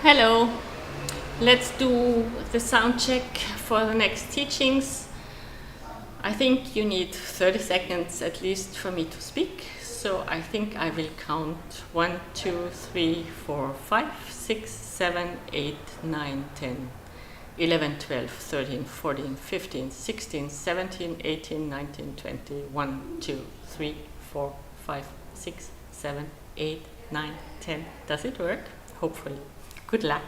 Hello, let's do the sound check for the next teachings. I think you need 30 seconds at least for me to speak, so I think I will count 1, 2, 3, 4, 5, 6, 7, 8, 9, 10, 11, 12, 13, 14, 15, 16, 17, 18, 19, 20, 1, 2, 3, 4, 5, 6, 7, 8, 9, 10. Does it work? Hopefully. Good luck.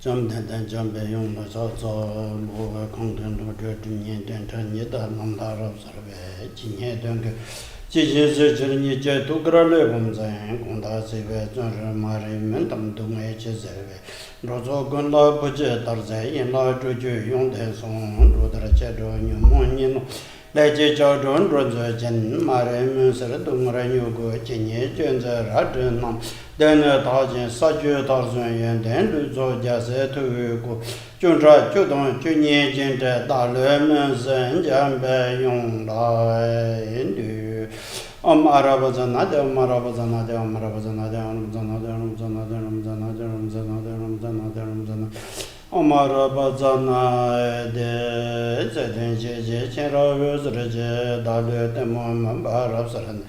jump then jump young was also over content or dirty and turn it down on the observe. Jinhe don't go. Jijis journey jet to Gralebums and Condasi Mari Mentum to Mages. Rozo Gonda Budget Tarze in large young son, Rodra Chedo, New Monino. Leje Jordan, Roger, Mare Munser, Dumranyogo, Chinye, Jenzer, Radunum, then a thousand, such a thousand, and then Luzo Jazet to go. Junra, Judon, Junye, Gente, Dalemans, and Jambe, Young Lai, Arabazanada, Marabazanada, Marabazanada, Omarabazana de Zedinje, Cheravus, Reje, Dalu, the Mom, Barabsaran.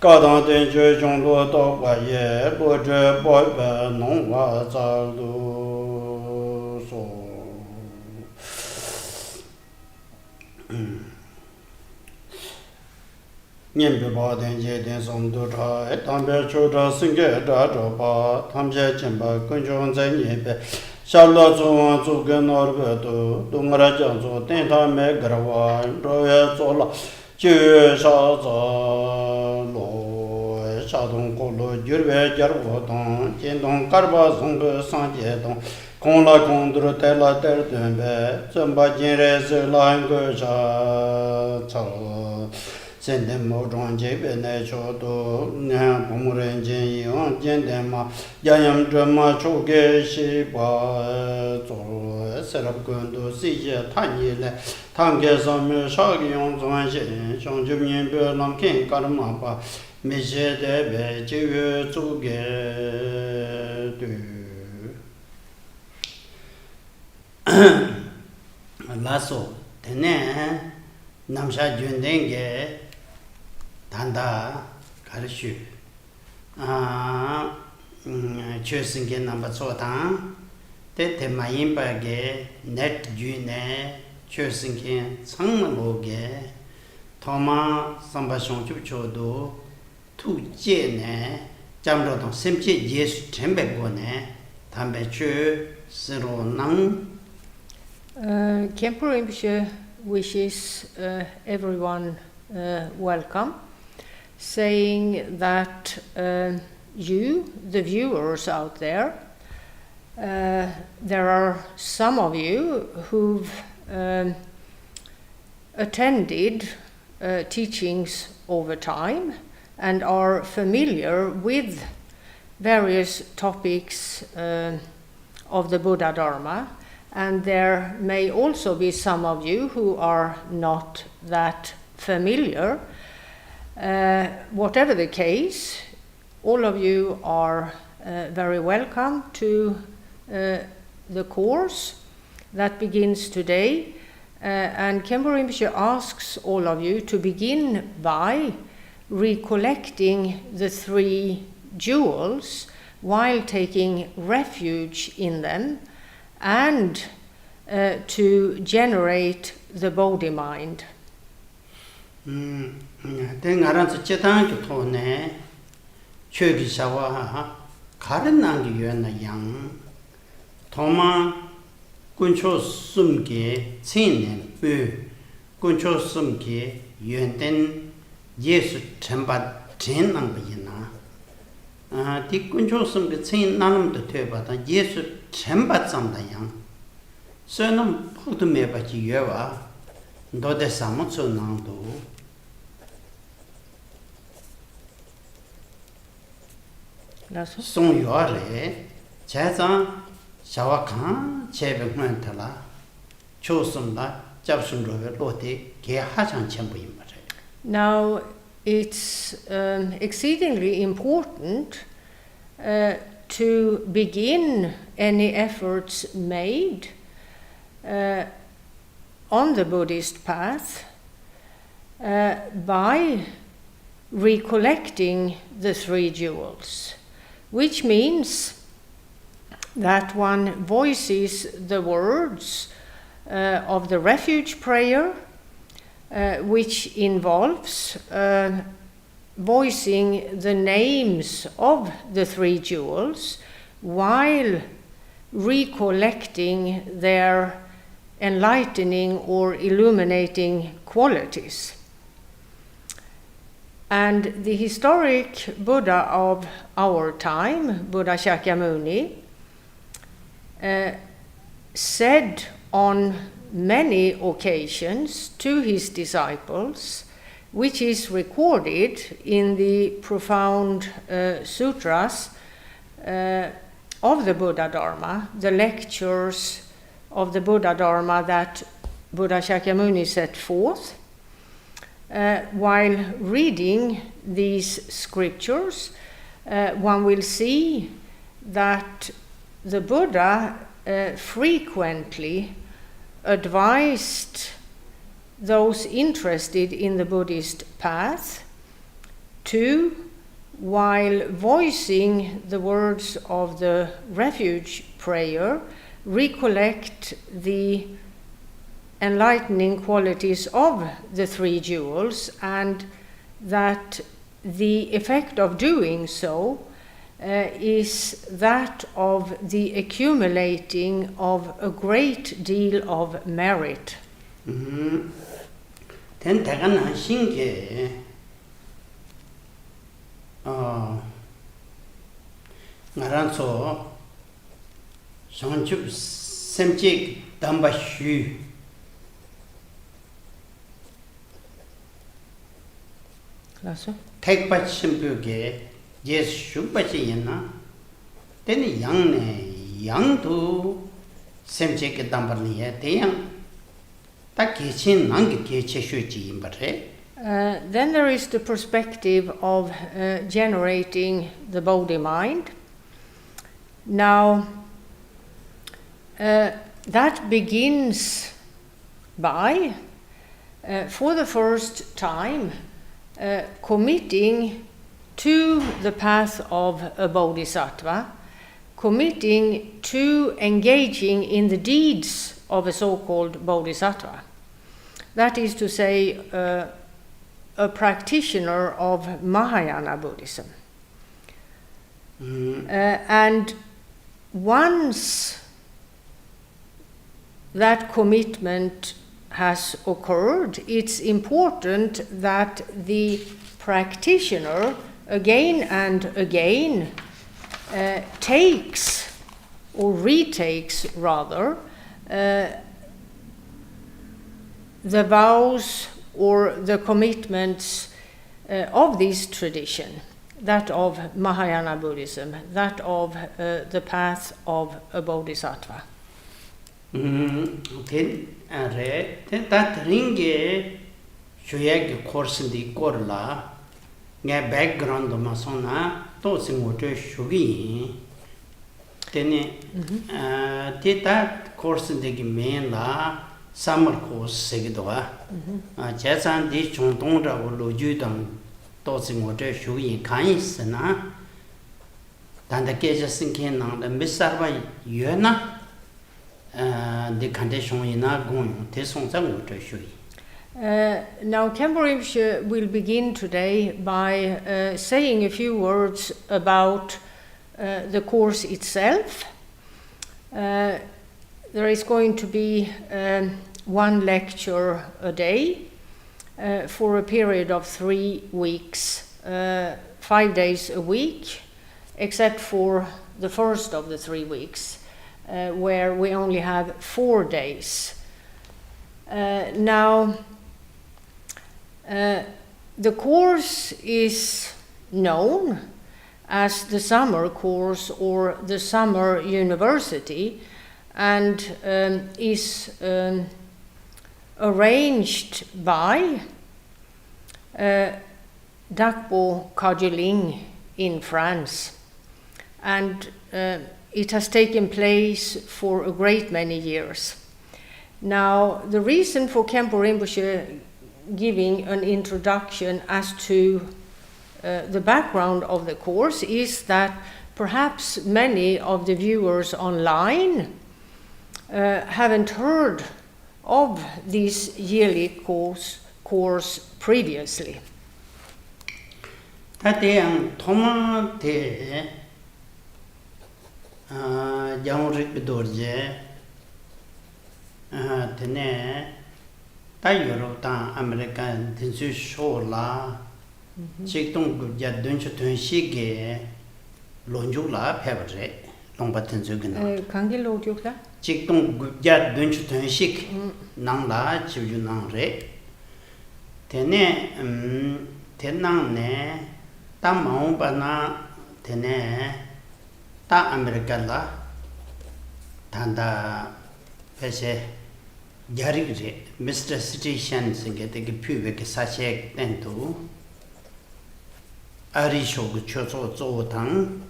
Gadan de Jong Loto, Waye, Boje, Boy, non was so. Nyembe ba den je den som du tra, tambe Chödrak singe da ba, tamje chemba kunjong zai nyebe. Shallo zuwan zuge norbe du, dungara jang zu, ten ta me garwa, roye zola, jue sha za lo, sha dong ko lo, jurwe jar wo dong, jen dong karba zongge sang je dong, kong la kong dru te la ter dunbe, zamba jen re zi la nge sha cha. Senden mo zhong je be ne cho do, nyan pong ren jen yong jen den ma, yam zhen ma chu ge shi ba, zo serab gun do si je tan yi le, tan ge sam me sha ge yong zhuan xin, xiong ju mian be lam ken kar ma ba, me she de be ji yue zu ge du. La so, tenen, nam sha jun den ge, 단다 가르슈 최신게 넘버 4당 대대마인바게 넷 주네 최신게 상만보게 토마 삼바숑 줍초도 투제네 잠로동 셈제 예수 템베고네 담배추 스로낭 Khenpo Rinpoche wishes everyone welcome, saying that you, the viewers out there, there are some of you who've attended teachings over time and are familiar with various topics of the Buddha Dharma, and there may also be some of you who are not that familiar. Whatever the case, all of you are very welcome to the course that begins today, and Khenpo Rinpoche asks all of you to begin by recollecting the three jewels while taking refuge in them, and to generate the Bodhi mind. 땡아란스 제단도 토네 최기샤와 가른난기 유연나 양 토마 군초 숨게 친네 부 군초 숨게 유연된 예수 전바 전낭비나 디 군초 숨게 친 나름도 되바다 예수 전바 잠다 양 서는 포도 매바지 여와 너데 사무초 나도 송 요래 제자 샤와칸 제병만탈라 초숨다 잡순로에 로데 게 하장 첨부인 말이에요. Now it's exceedingly important to begin any efforts made on the Buddhist path by recollecting the three jewels, which means that one voices the words of the refuge prayer, which involves voicing the names of the three jewels while recollecting their enlightening or illuminating qualities. And the historic Buddha of our time, Buddha Shakyamuni, said on many occasions to his disciples, which is recorded in the profound sutras of the Buddha Dharma, the lectures of the Buddha Dharma that Buddha Shakyamuni set forth. While reading these scriptures, one will see that the Buddha frequently advised those interested in the Buddhist path to, while voicing the words of the refuge prayer, recollect the enlightening qualities of the three jewels, and that the effect of doing so is that of the accumulating of a great deal of merit. Then tagana shinge ngaranso shangchup semchik damba shu take back simpuge yes shubachi yana then young ne young to semchik damba niya deyang. Then there is the perspective of generating the Bodhi mind. Now, that begins by, for the first time, committing to the path of a Bodhisattva, committing to engaging in the deeds of a so-called Bodhisattva. That is to say, a practitioner of Mahayana Buddhism. And once that commitment has occurred, it's important that the practitioner again and again takes, or retakes rather, the vows or the commitments of this tradition, that of Mahayana Buddhism, that of the path of a Bodhisattva. Then that ringe shoyag course in the korla, nga background masona, to singote shugi. Then that course in the main la. Summer course segidwa jasan di chongtong ra lo ju dang to sing wo de shu yin kan yi sna dan da ge jasin ken nang da misar ba yue na de condition yin na gon te song zang wo de shu yi. Now Khenpo Rinpoche will begin today by saying a few words about the course itself. There is going to be one lecture a day for a period of 3 weeks, 5 days a week, except for the first of the 3 weeks, where we only have 4 days. Now, the course is known as the summer course or the summer university, and is arranged by Dakpo Kajiling in France. And it has taken place for a great many years. Now, the reason for Khenpo Rinpoche giving an introduction as to the background of the course is that perhaps many of the viewers online haven't heard of this yearly course previously. Tateyang thoma te Jamrik Bedorje, Tene, Ta Europe, American, Tinsu Shola, Chiktung Jadunch Tunshige, Lonjula, Pevre, Lombatin Zugan. Kangi Lodjukla? Chiktung Jadunch Tunshik, Nangla, Chujunang Re. Tene, Tenang ne, Tamau Bana, Tene, Ta America la, Tanda Pese, Jarigre, Mr. Citizen, get a pubic sachet tento, Arishog Choso Zotang,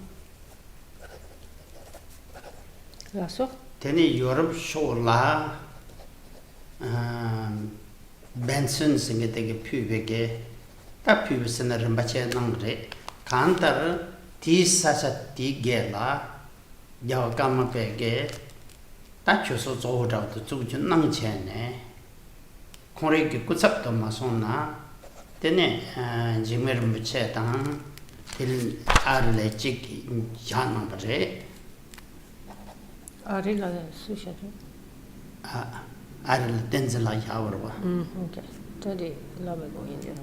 Lasso? Tene Europe show la, Benson sing it a pubic, Ta pubis and a Rimbache Nangre, Cantar. Tis Sasati Gela, Yawagama Pege, Tachoso Zoda, the Zujun Nangchene, Korek Kutsap to Masona, Tene, Jigme Lingpa Tang, Til Arle Chik Janambre, Arila Susha. Arle Denzela Yawarwa. Okay. Tadi lama go India.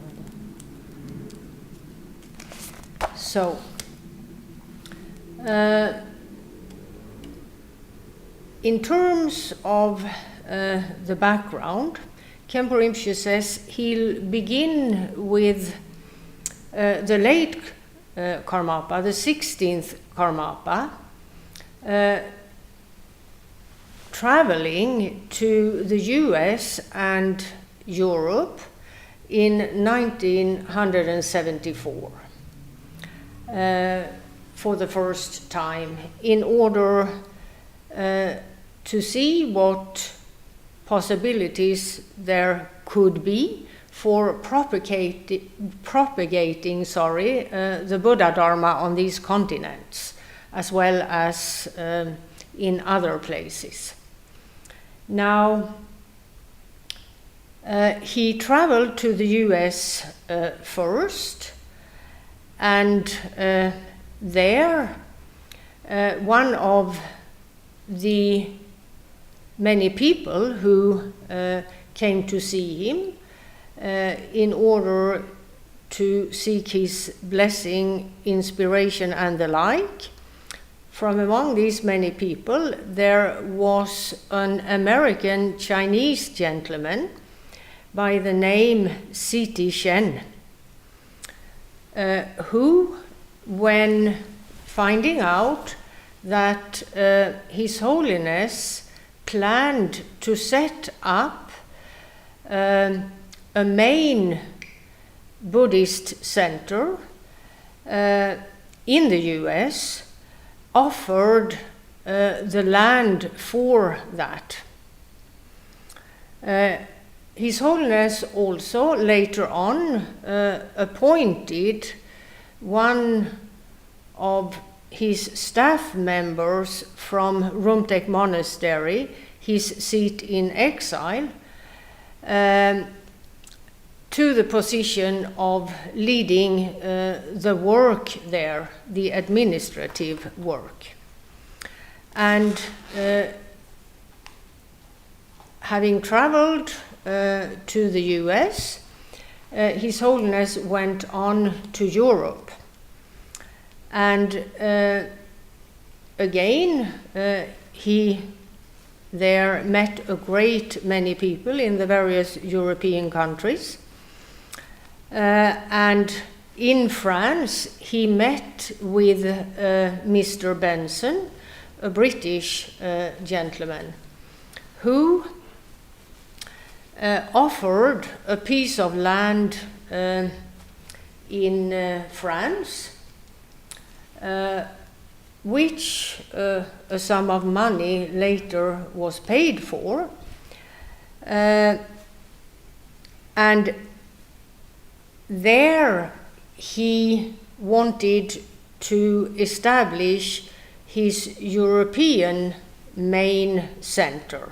So, in terms of the background, Khenpo Rinpoche says he'll begin with the late Karmapa, the 16th Karmapa, traveling to the US and Europe in 1974. For the first time, in order to see what possibilities there could be for propagating the Buddha Dharma on these continents, as well as in other places. Now, he traveled to the US first, and there, one of the many people who came to see him in order to seek his blessing, inspiration, and the like. From among these many people, there was an American Chinese gentleman by the name C.T. Shen, who, when finding out that His Holiness planned to set up a main Buddhist center in the US, offered the land for that. His Holiness also later on appointed one of his staff members from Rumtek Monastery, his seat in exile, to the position of leading the work there, the administrative work. And having traveled to the US, His Holiness went on to Europe. And again, he there met a great many people in the various European countries. And in France, he met with Mr. Benson, a British gentleman, who offered a piece of land in France, which a sum of money later was paid for. And there he wanted to establish his European main center.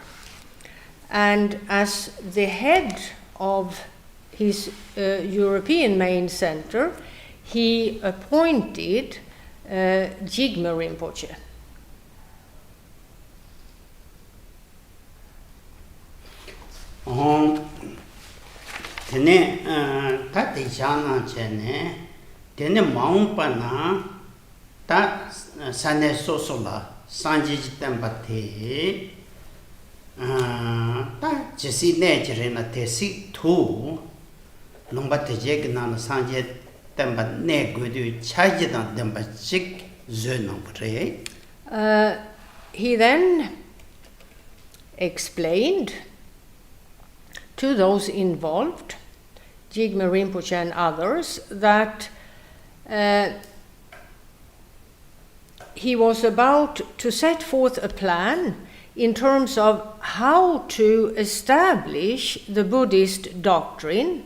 And as the head of his European main center, he appointed Jigme Lingpa Tene Tati Shana Chene, Tene Maumpana, Ta Sane Sosola, Sanji Tempate, Ta Jesi Nature Tesi Tu, Lombate Jegnan Sanji Tempat Negudu, Chajidan Dembachik, Zenombre. He then explained to those involved, Jigme Rinpoche and others, that he was about to set forth a plan in terms of how to establish the Buddhist doctrine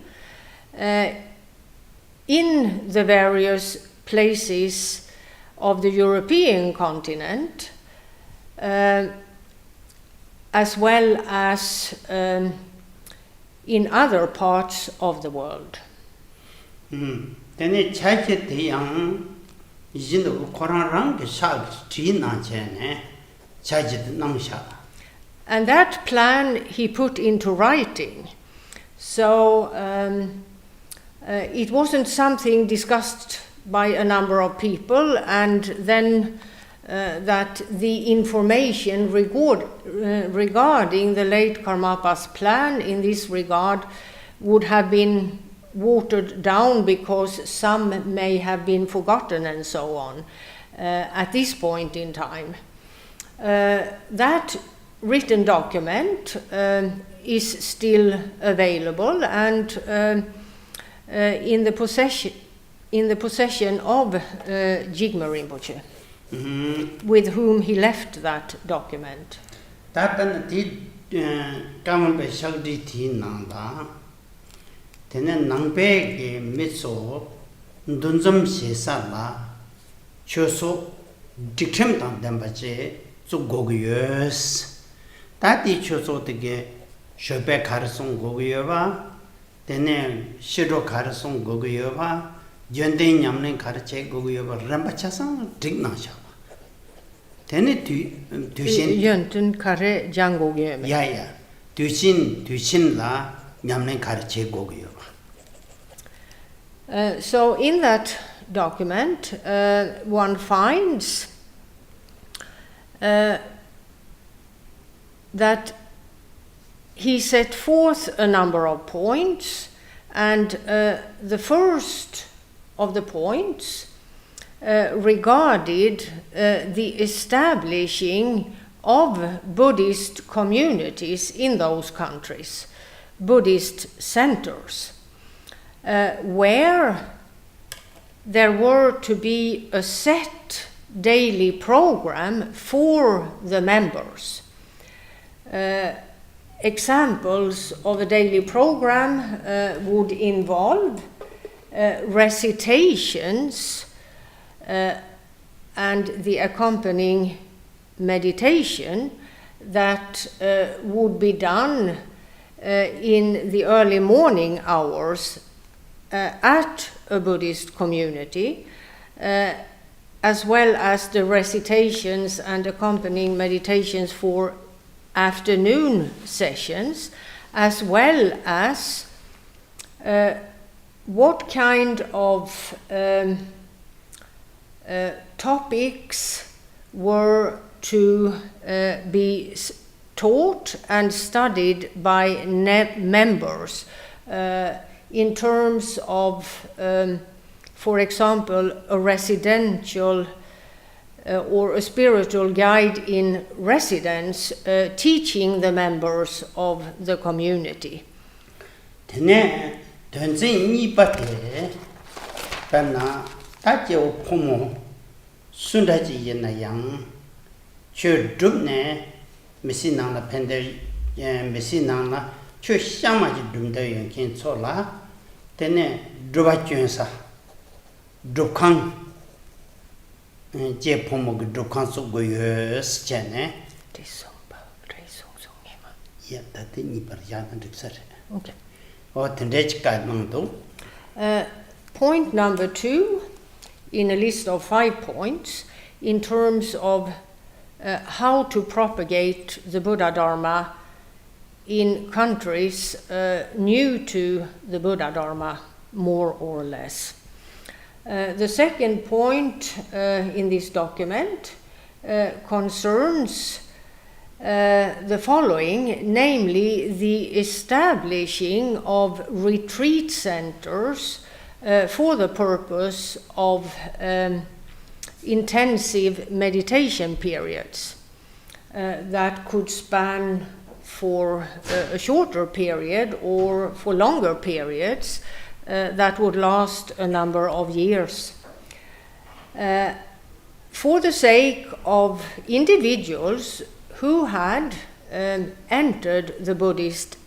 in the various places of the European continent, as well as in other parts of the world. Tene chache teyang yindu korang shag tina chene chache nangsha. And that plan he put into writing. So it wasn't something discussed by a number of people, and then that the information regarding the late Karmapa's plan in this regard would have been watered down because some may have been forgotten and so on at this point in time. That written document is still available and in the possession of Jigme Rinpoche, with whom he left that document. Tatan did Gampopa Shagdi Ti Nanda, Tenen Nangpe Mitso, Dunzum Shesala, Choso, Dictum Dambache, to Goguyos. Tati Choso to get Shobe Carson Goguyova, Tenen Shiro Carson Goguyova, Jende Yamlin Karche Goguyova, Rambachasan, Dignasha. Tene Dushin Yöntun Kare Jango Göme. Yeah. Dushin La Yamlin Karche Goguyova. So in that document, one finds that he set forth a number of points, and the first of the points regarded the establishing of Buddhist communities in those countries, Buddhist centers, where there were to be a set daily program for the members. Examples of a daily program would involve recitations and the accompanying meditation that would be done in the early morning hours at a Buddhist community, as well as the recitations and accompanying meditations for afternoon sessions, as well as what kind of topics were to be taught and studied by members in terms of, for example, a residential or a spiritual guide in residence teaching the members of the community. Tene Dunzin Nipate Bana Tajo Pomo Sundaji Yenayang Chödrak Messinana Pender Messinana Chöshamaji Dumda Yankin Sola Tene Drubachunsa Drukang Je Pomo Drukan Sugoyos Chene. Yeah, that didn't okay. Point number 2 in a list of 5 points in terms of how to propagate the Buddha Dharma in countries new to the Buddha Dharma, more or less. The second point in this document concerns the following, namely the establishing of retreat centers for the purpose of intensive meditation periods that could span for a shorter period or for longer periods that would last a number of years. For the sake of individuals who had entered the Buddhist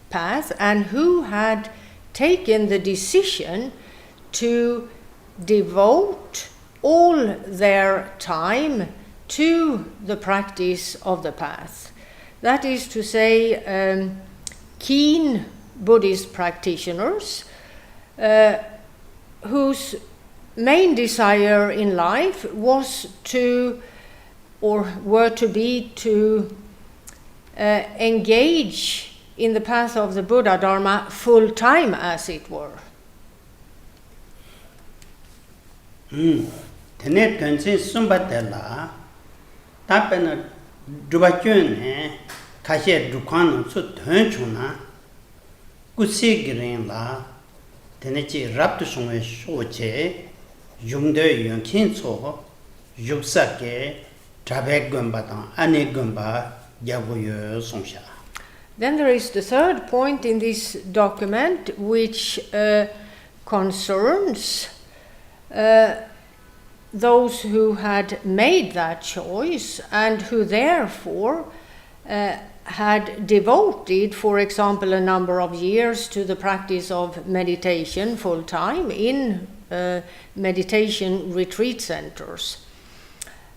path and who had taken the decision to devote all their time to the practice of the path. That is to say, keen Buddhist practitioners whose main desire in life was to, or were to be, to engage in the path of the Buddha Dharma full time, as it were. Tene tense sumbatella tapena dubachune kashe dukan su tenchuna kusigirin la tenechi raptu songwe shoche yumde yonkin so yubsake trabek gomba ane gomba yagoyo songsha. Then there is the third point in this document, which concerns those who had made that choice and who therefore had devoted, for example, a number of years to the practice of meditation full time in meditation retreat centers.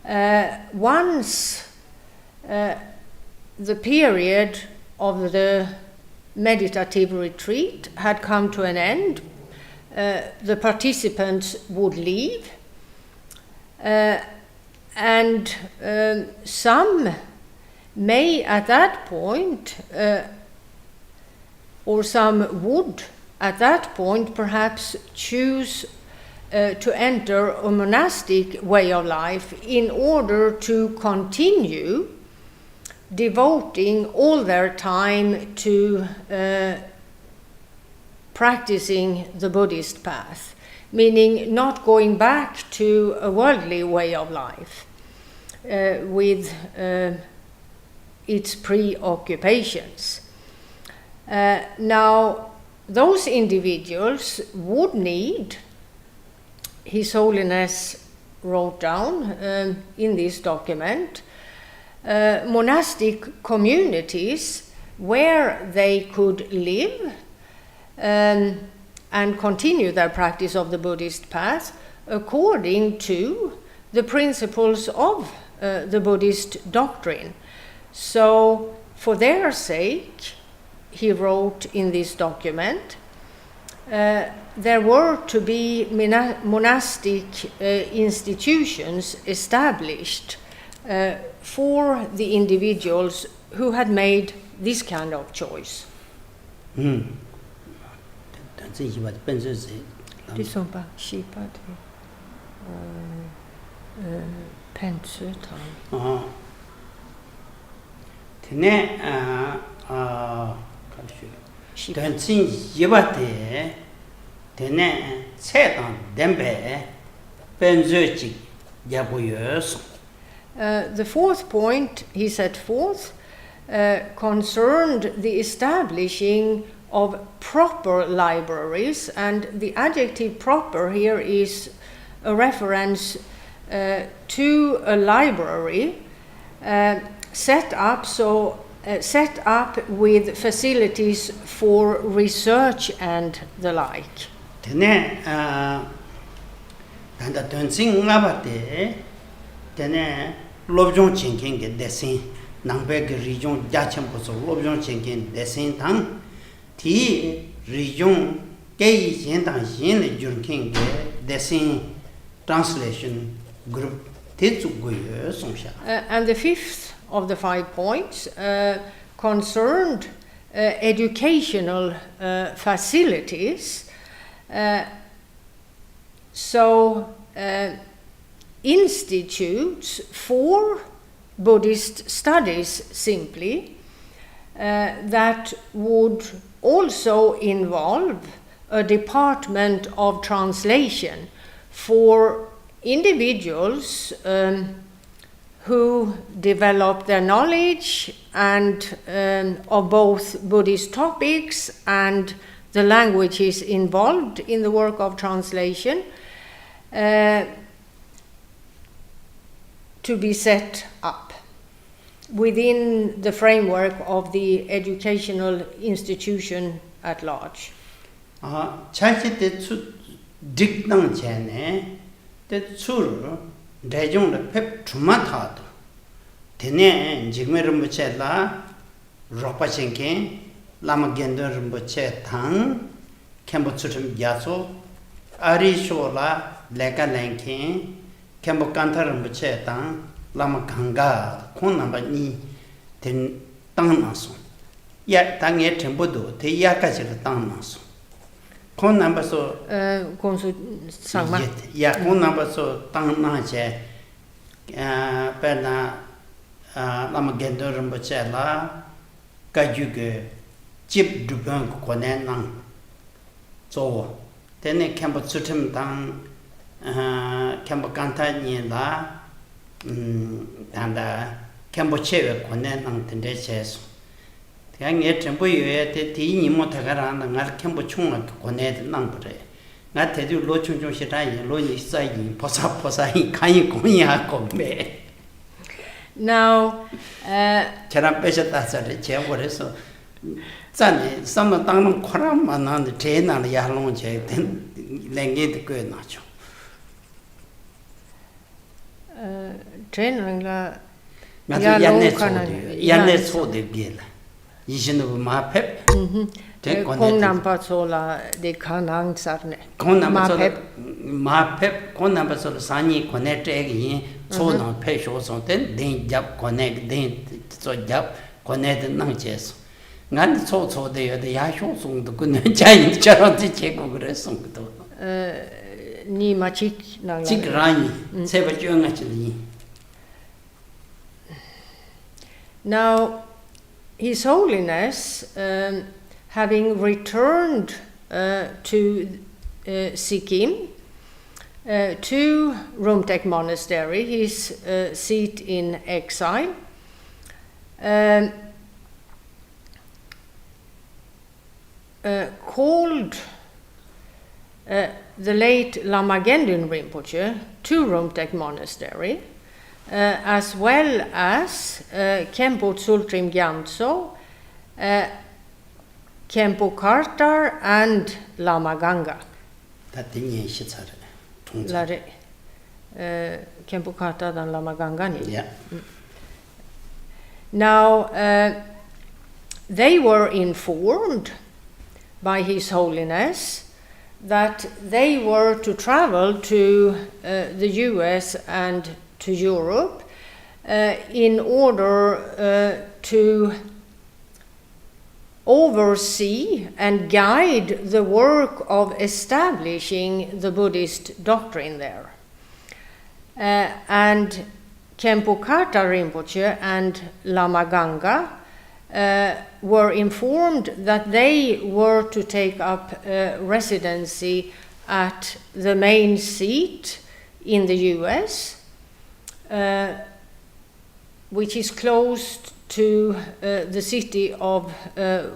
Once the period of the meditative retreat had come to an end, the participants would leave, and some may at that point, or some would at that point perhaps choose to enter a monastic way of life in order to continue devoting all their time to practicing the Buddhist path, meaning not going back to a worldly way of life with its preoccupations. Now, those individuals would need, His Holiness wrote down in this document, monastic communities where they could live and continue their practice of the Buddhist path according to the principles of the Buddhist doctrine. So, for their sake, he wrote in this document, there were to be monastic institutions established for the individuals who had made this kind of choice. The fourth point he set forth concerned the establishing of proper libraries, and the adjective proper here is a reference to a library set up with facilities for research and the like. Lobjong chinking get desin, Nangbeg region Jachamposo, Lobjong chinking desin tang, T region Gay Yentan Yin Jurking desin translation group Tetsuguye Songsha. And the fifth of the 5 points concerned educational facilities. So institutes for Buddhist studies simply that would also involve a department of translation for individuals who develop their knowledge and of both Buddhist topics and the languages involved in the work of translation to be set up within the framework of the educational institution at large. 차시 대추 딕당 전에 대추를 대중의 펩 주마타도 되네 지금의 림보체라 로파신께 라마겐더 림보체 당 켐보츠름 야소 아리쇼라 레가랭케 켐보 칸타 림보체 당 라마강가 콘나바니 된 땅나소 야 당에 전부도 대야까지를 땅나소 con number so sangma ya con number so tang na che pena lama gendo rumbo che la ka ju ge chip du ban ko ne nang zo tene kembo chutim tang kembo kanta ni la tanda kembo che ko ne nang tende che so yang ye 전부 요에 때 디니 못 하가라는 날 캠프 총을 권해도 난 그래. 나 대주 로충중 시라이 로니 사이 포사포사이 가이 고니하고 매. Now 저랑 빼셨다서래 제버려서 잔이 섬을 땅는 코람만 하는데 제나를 야롱 제 랭게도 꽤 나죠. 제나가 야네 소데 빌. 이신도 마펩 공남파솔라 데 카낭사르네 마펩 공남파솔 사니 코네트에기 소나 페쇼손텐 덴잡 코넥 덴소잡 코네드 낭제스 난 소소데여데 야쇼송도 그는 자인처럼도 제고 그랬송도 니마직 낭 직라니 세버증아치니 Now His Holiness, having returned to Sikkim, to Rumtek Monastery, his seat in exile, called the late Lama Gendun Rinpoche to Rumtek Monastery, as well as Khenpo Gyamtso, Khenpo Kartar, and Lama Ganga. Khenpo Kartar and Lama Ganga. Yeah. Now, they were informed by His Holiness that they were to travel to the US and to Europe in order to oversee and guide the work of establishing the Buddhist doctrine there. And Khenpo Kartar Rinpoche and Lama Ganga were informed that they were to take up residency at the main seat in the US, which is close to the city of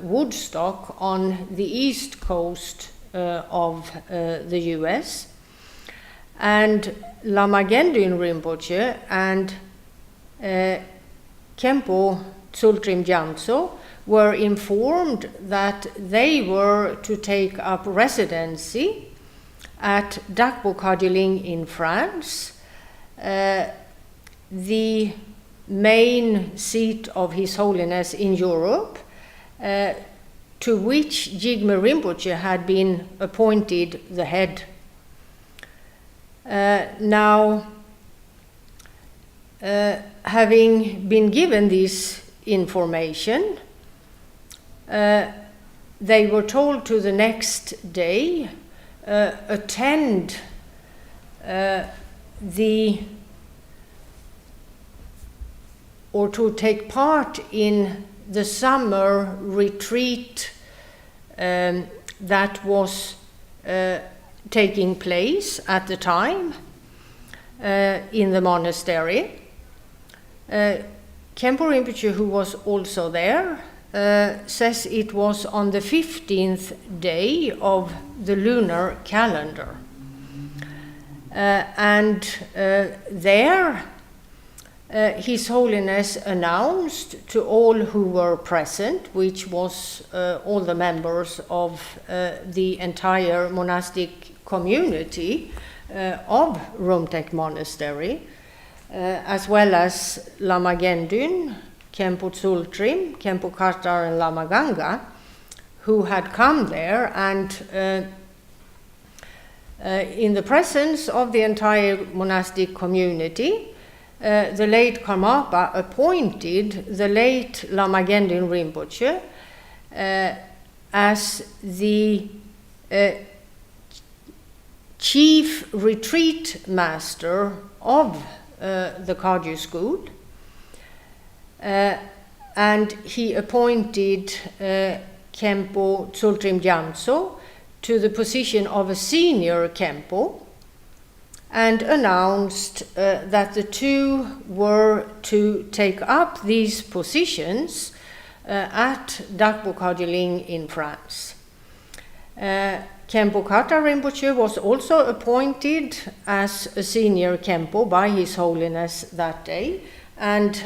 Woodstock on the east coast of the US. And Lama Gendun Rinpoche and Khenpo Gyamtso were informed that they were to take up residency at Dakpo Kardioling in France, the main seat of His Holiness in Europe, to which Jigme Rinpoche had been appointed the head. Now, having been given this information, they were told to the next day attend or to take part in the summer retreat that was taking place at the time in the monastery. Khenpo Rinpoche, who was also there, says it was on the 15th day of the lunar calendar. And there His Holiness announced to all who were present, which was all the members of the entire monastic community of Rumtek Monastery, as well as Lama Gendun, Khenpo Tsultrim, Khenpo Kartar, and Lama Ganga, who had come there, and in the presence of the entire monastic community, the late Karmapa appointed the late Lama Gendun Rinpoche as the chief retreat master of the Kagyu school, and he appointed Khenpo Tsultrim Gyamtso to the position of a senior Khenpo, and announced that the two were to take up these positions at Dakpo Kagyu in France. Khenpo Kartar Rinpoche was also appointed as a senior Khenpo by His Holiness that day, and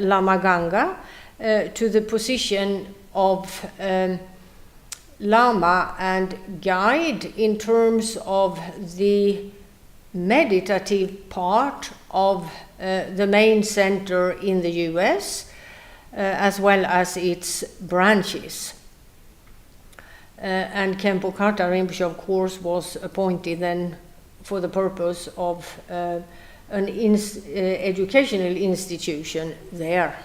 Lama Ganga to the position of Lama and guide in terms of the meditative part of the main center in the US, as well as its branches. And Khenpo Kartar Rinpoche, of course, was appointed then for the purpose of an educational institution there.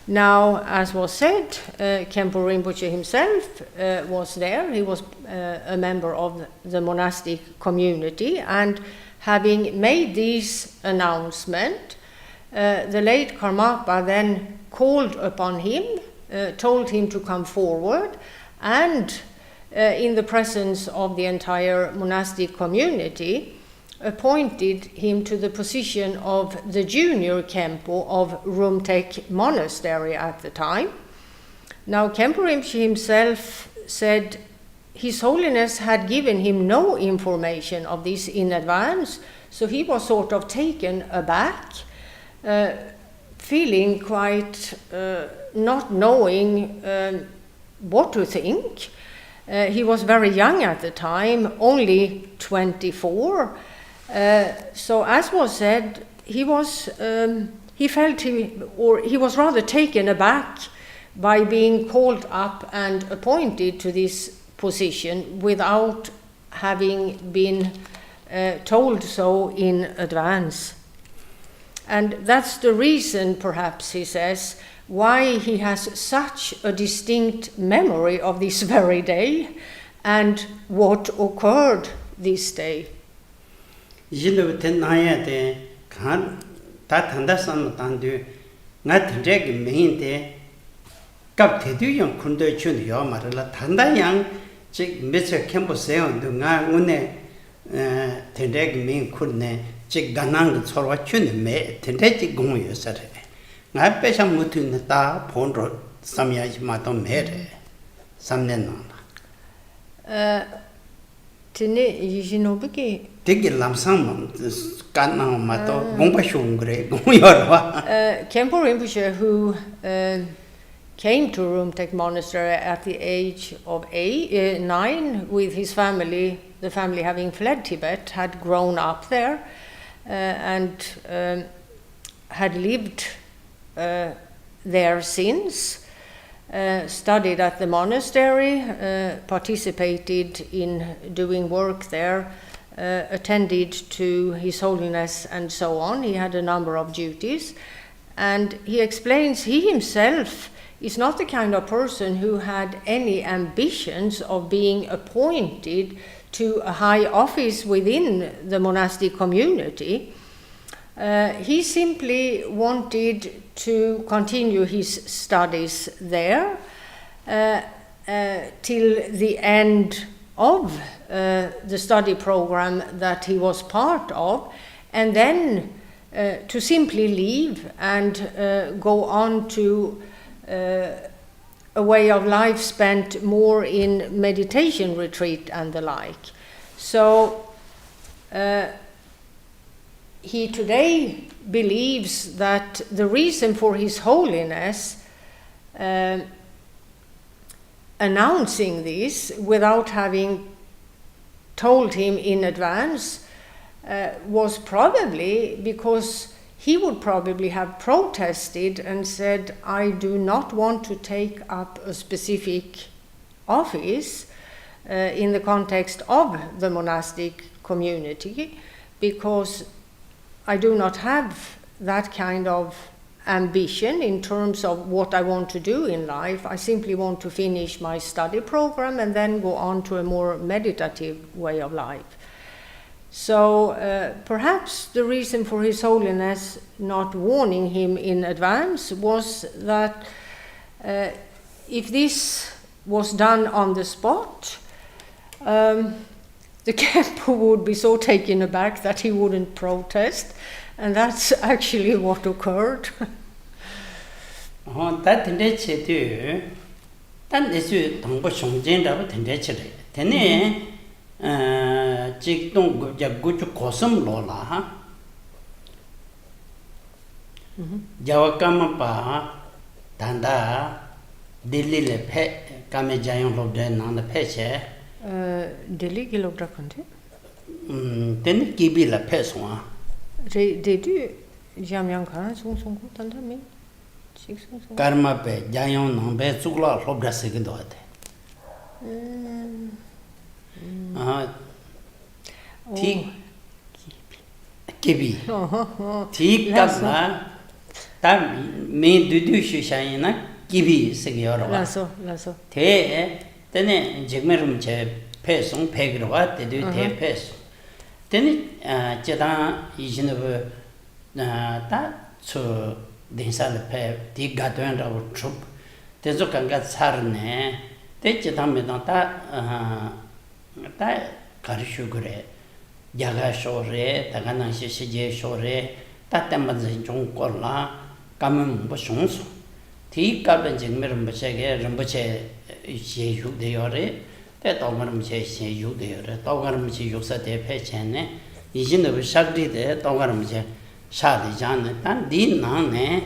Now, as was said, Khenpo Rinpoche himself was there. He was a member of the monastic community, and having made this announcement, the late Karmapa then called upon him, told him to come forward, and in the presence of the entire monastic community, appointed him to the position of the junior Khenpo of Rumtek Monastery at the time. Now, Khenpo Rinpoche himself said His Holiness had given him no information of this in advance, so he was sort of taken aback, feeling quite not knowing what to think. He was very young at the time, only 24. So, as was said, he was rather taken aback by being called up and appointed to this position without having been told so in advance. And that's the reason, perhaps, he says, why he has such a distinct memory of this very day and what occurred this day. Yindu tenaya de kan ta tanda san tandu nga tendreg mein de kap tedu yang kundo chun yo marala tanda yang chik meche Khenpo seon du nga une tendreg mein kunne chik ganang chorwa chun me tendreg gong yo sare nga pesha mutu ne ta pondro samya ma to mere samnen na tene yinobuki 되게 람상 간나 마도 공부하시온 그래 공부여와 Khenpo Rinpoche, who came to Rumtek Monastery at the age of 9 with his family, the family having fled Tibet, had grown up there and had lived there since, studied at the monastery, participated in doing work there, attended to His Holiness and so on. He had a number of duties, and he explains he himself is not the kind of person who had any ambitions of being appointed to a high office within the monastic community. He simply wanted to continue his studies there till the end of the study program that he was part of, and then to simply leave and go on to a way of life spent more in meditation retreat and the like. So he today believes that the reason for His Holiness announcing this without having told him in advance was probably because he would probably have protested and said, I do not want to take up a specific office in the context of the monastic community, because I do not have that kind of ambition in terms of what I want to do in life. I simply want to finish my study program and then go on to a more meditative way of life. So perhaps the reason for His Holiness not warning him in advance was that if this was done on the spot, the Khenpo would be so taken aback that he wouldn't protest, and that's actually what occurred. That tendency to that is you don't go shongjen da tendency tene jig dong go ja go chu kosam lo la ha jawa kam pa danda Delhi le phe kame jayong lo de na na phe che Delhi ki log rakhante ten kibi la phe so de du jamyang kha song song ko tanda me karma pe jayong no be chukla lob da se kin do ate thi kibi thi kasna ta me du shu shay na kibi se ge ro la so te tene Jigme Rinpoche pe song pe gro wa te du te pe so tene jeda yijin bu ta chu densal pe di ga twen ra chup te zo kan ga sar ne te jeda me da ta kar shu gre yaga sho re ta ga na shi je sho re ta ta ma zin jong ko la kam bo shong so ti ka ben Jigme Rinpoche ge Rinpoche she yu de yore te to garam che she yu de yore to garam che yu sa de pe chen ne yijin de shakti de to garam che sha de jan ne tan di na ne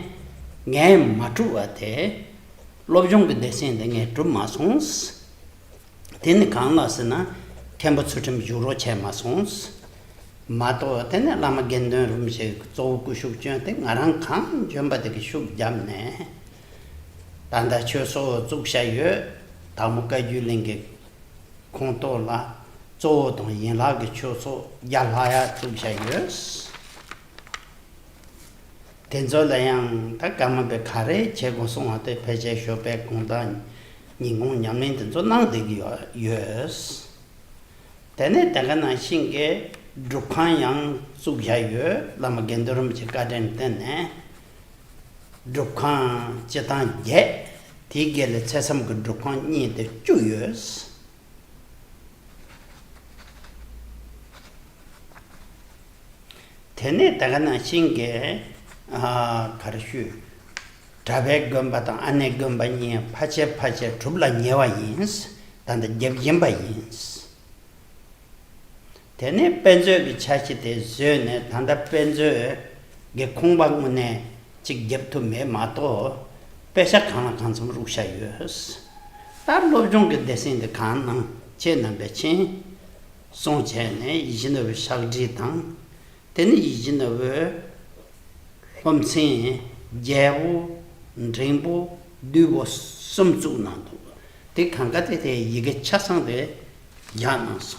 nge ma tu ate lob jong de sen de nge tu ma sons ten kan la se na Khenpo chutim yu ro che ma sons ma to ten la ma gen de rum che zo ku shu chen te ngarang kan jom ba de ki shu jam ne tanda choso zuksha yu tamuka yu lingi konto la zo dong yin la ge choso yalaya zuksha yu tenzo la yang ta kama be kare che gong song ha te pe che sho pe gong da nyingong nyamlin tenzo nang de gi yu tene tanga na shing ge drukhan yang zuksha yu lama gendorum che ka den tene drukhan chetan ye ti gele chesam gu drukhan ni de chuyes tene tagana singe karshu trabe gamba ta ane gamba ni phache trubla nyewa yins tanda jeb yemba yins tene penzo bi chachi de zene tanda penzo ge kongbang mune 직 gebtu me mato pesa kana kansam ruksha yus tar lobjong ge desin de kan na che na be chin song che ne yijin de shagji tang ten yijin de hom sin jewu ndrimbu dubo somzu na do de kan ga de yige chasang de ya na so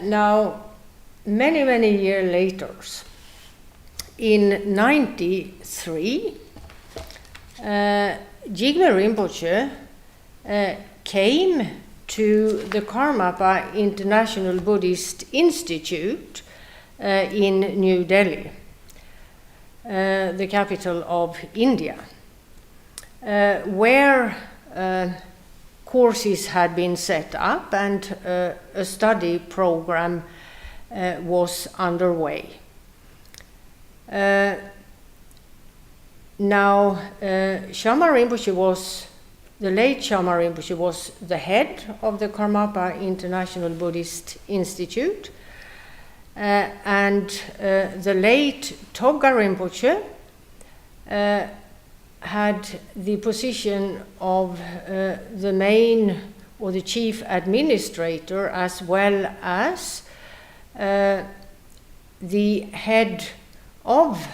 now many years later, in 93, Jigme Rinpoche came to the Karmapa International Buddhist Institute in New Delhi, the capital of India, where courses had been set up and a study program was underway. Now, Shyama Rinpoche the late Shyama Rinpoche was the head of the Karmapa International Buddhist Institute, and the late Chödrak Rinpoche had the position of the main or the chief administrator, as well as the head of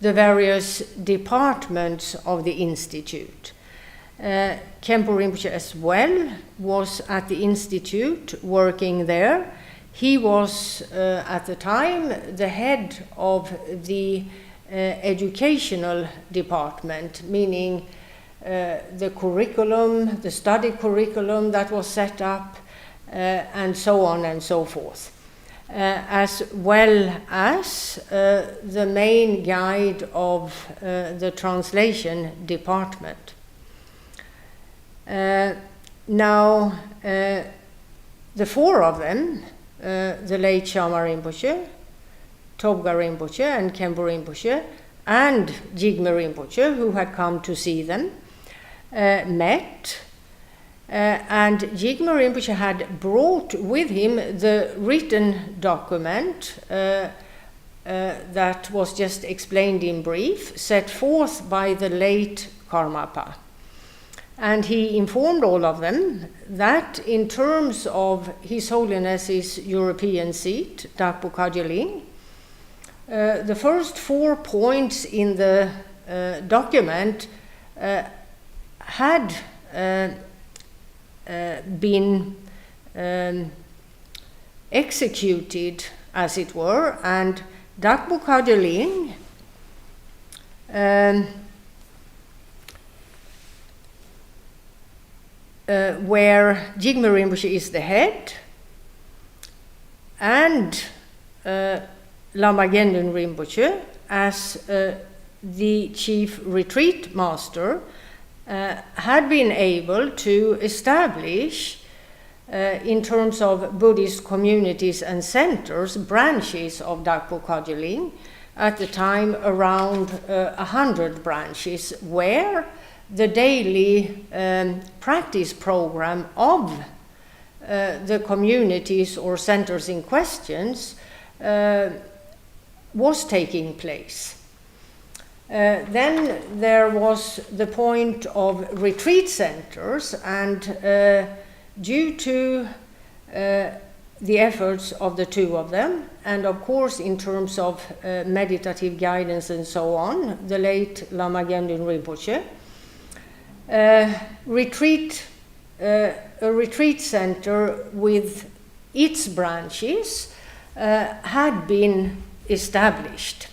the various departments of the institute. Khenpo Rinpoche as well was at the institute working there. He was at the time the head of the educational department, meaning the curriculum, the study curriculum that was set up, and so on and so forth. As well as the main guide of the translation department. Now, the four of them, the late Shyama Rinpoche, Chödrak Rinpoche, and Khenpo Rinpoche, and Jigme Rinpoche, who had come to see them, met. And Jigme Rinpoche had brought with him the written document that was just explained in brief, set forth by the late Karmapa. And he informed all of them that in terms of His Holiness's European seat, Dakpo Kagyeling, the first 4 points in the document had been executed, as it were, and Dakpo Kagyeling where Jigme Rinpoche is the head, and Lama Gendun Rinpoche as the chief retreat master, had been able to establish, in terms of Buddhist communities and centers, branches of Dakpo Kagyeling, at the time around 100 branches, where the daily practice program of the communities or centers in questions was taking place. Then there was the point of retreat centers, and due to the efforts of the two of them, and of course in terms of meditative guidance and so on, the late Lama Gendun Rinpoche, a retreat center with its branches had been established.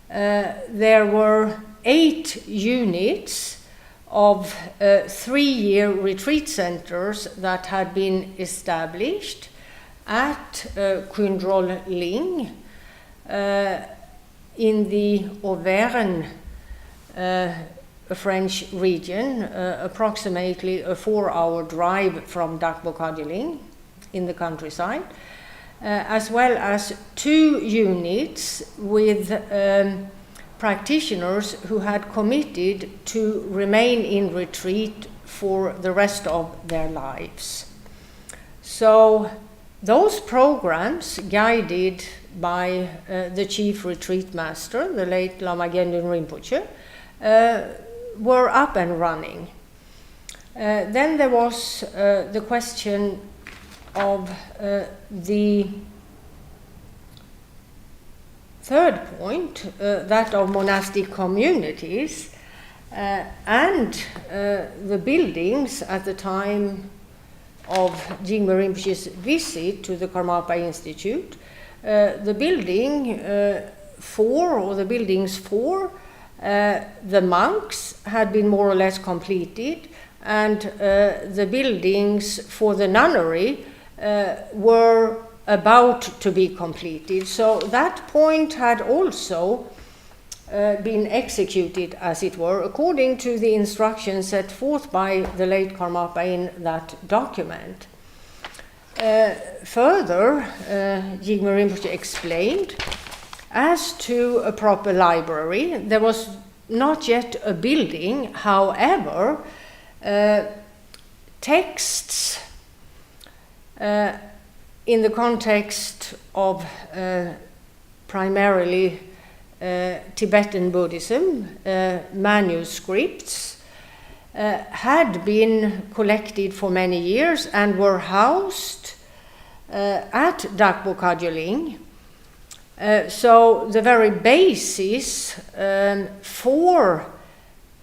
There were 8 units of 3-year retreat centers that had been established at Kundrol Ling in the Auvergne, a French region, approximately a 4-hour drive from Dakpo Kagyeling in the countryside, as well as 2 units with practitioners who had committed to remain in retreat for the rest of their lives. So those programs, guided by the chief retreat master, the late Lama Gendun Rinpoche, were up and running. Then there was the question of the third point, that of monastic communities, and the buildings at the time of Jigme Rinpoche's visit to the Karmapa Institute. The building 4, or the buildings 4, the monks had been more or less completed, and the buildings for the nunnery were about to be completed. So that point had also been executed, as it were, according to the instructions set forth by the late Karmapa in that document. Further, Jigme Rinpoche explained, as to a proper library, there was not yet a building. However, texts in the context of primarily Tibetan Buddhism, manuscripts, had been collected for many years and were housed at Dakpo Kagyoling. So the very basis for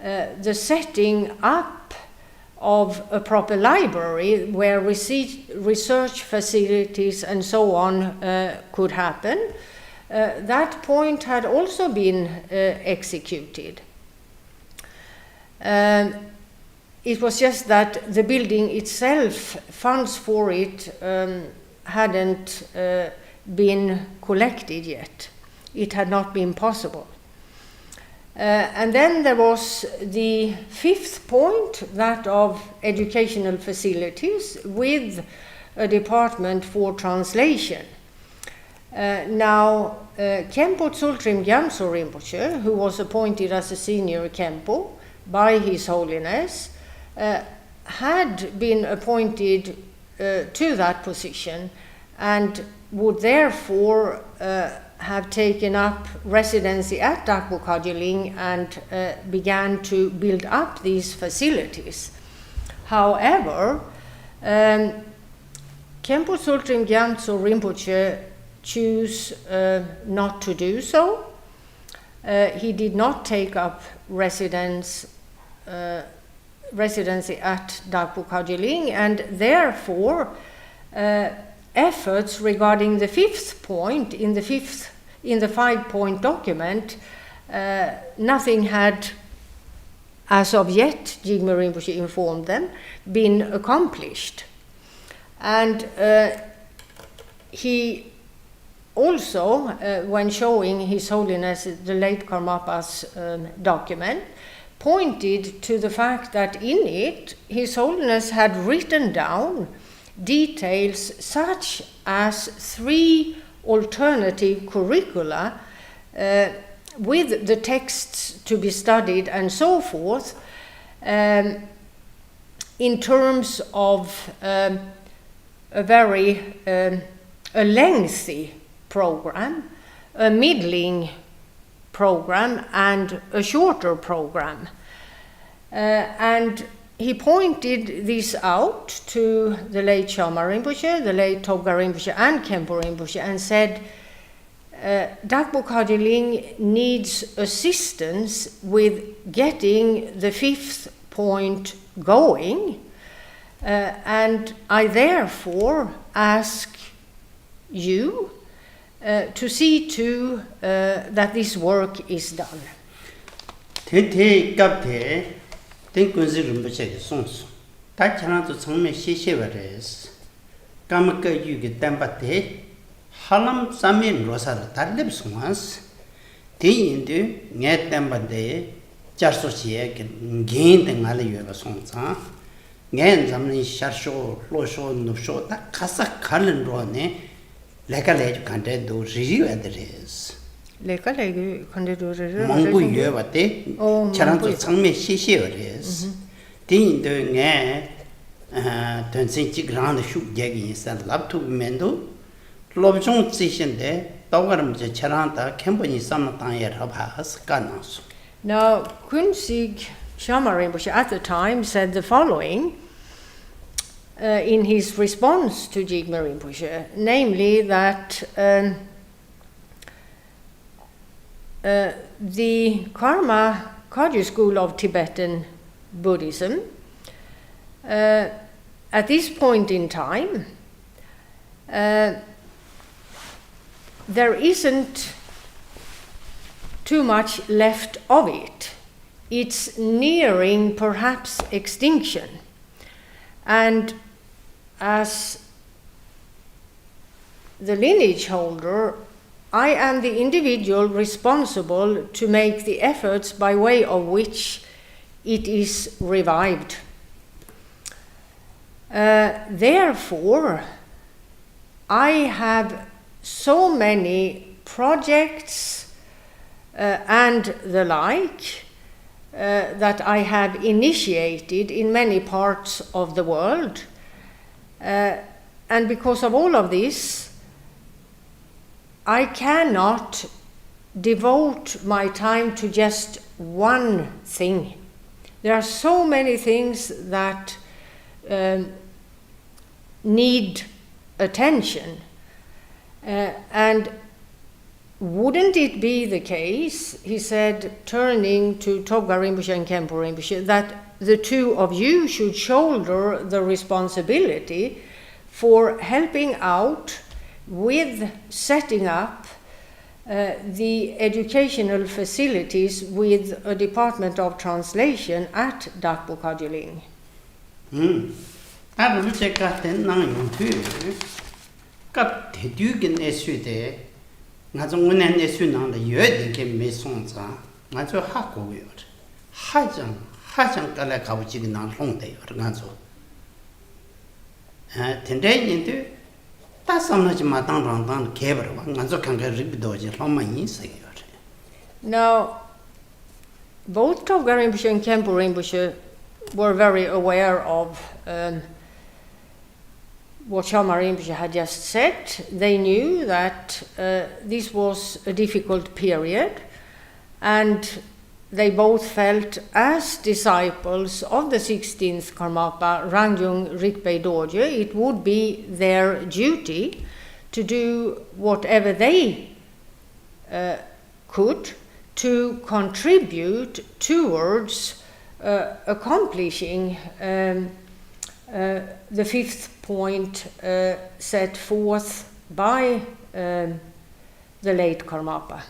the setting up of a proper library where research facilities and so on could happen, that point had also been executed. It was just that the building itself, funds for it, hadn't been collected yet. It had not been possible. And then there was the 5th point, that of educational facilities with a department for translation. Now, Khenpo Tsultrim Gyaltso Rinpoche, who was appointed as a senior Khenpo by His Holiness, had been appointed to that position and would therefore have taken up residency at Dakpo Kagyoling and began to build up these facilities. However, Khenpo Tsultrim Gyaltso Rinpoche chose not to do so. He did not take up residency at Dakpo Kagyoling, and therefore efforts regarding the 5th point in the 5-point document, nothing had, as of yet, Jigme Rinpoche informed them, been accomplished. And he also, when showing His Holiness the late Karmapa's document, pointed to the fact that in it His Holiness had written down details such as 3 alternative curricula with the texts to be studied and so forth, in terms of a very lengthy program, a middling program, and a shorter program. And he pointed this out to the late Shyama Rinpoche, the late Tobga Rinpoche, and Khenpo Rinpoche, and said, Dakpo Kagyoling needs assistance with getting the 5th point going, and I therefore ask you to see to that this work is done. Kunzi Rinpoche songs. Tachana to Sangme Shishivares. Kamaka Yugi Tempate, Halam Samin Rosa Talib Swans, Tea into Net Tempade, Jarsosia, Gain the Malayu songs, Gan Zamni Sharsho, Losho, Nusho, that Casa Kalan Rone, like a lady can't do review address. Leka legu kandidu Mangu yevate, Charanto Sangme Shishivares. Tea doing a Tonsinchi Grand Shoot Jagging and Love to Mendo, Lobjong Station there, Dogaram Charanta, Khenpo Samatanya Rabhas, Ganas. Now, Kunzig Shyama Rinpoche at the time said the following in his response to Jigme Rinpoche, namely that the Karma Kagyu school of Tibetan Buddhism, at this point in time, there isn't too much left of it. It's nearing perhaps extinction. And as the lineage holder, I am the individual responsible to make the efforts by way of which it is revived. Therefore, I have so many projects and the like that I have initiated in many parts of the world. And because of all of this, I cannot devote my time to just one thing. There are so many things that need attention. And wouldn't it be the case, he said, turning to Chödrak Rinpoche and Khenpo Rinpoche, that the two of you should shoulder the responsibility for helping out with setting up the educational facilities with a Department of Translation at Dakpo Kajuling? I will check out the nine too. Got the Duke in Esude. Not only an Esun on the Yod came Masons, not so Hako. Hajang Galakauchi in our home day or Ganzo. Today into that's so much Matan Caber, Ganzo can get ribidoji from my insect. Now, both Chödrak Rinpoche and Khenpo Rinpoche were very aware of what Shamar Rinpoche had just said. They knew that this was a difficult period, and they both felt, as disciples of the 16th Karmapa, Rangyung Rinpoche Dorje, it would be their duty to do whatever they could to contribute towards accomplishing the fifth point set forth by the late Karmapa.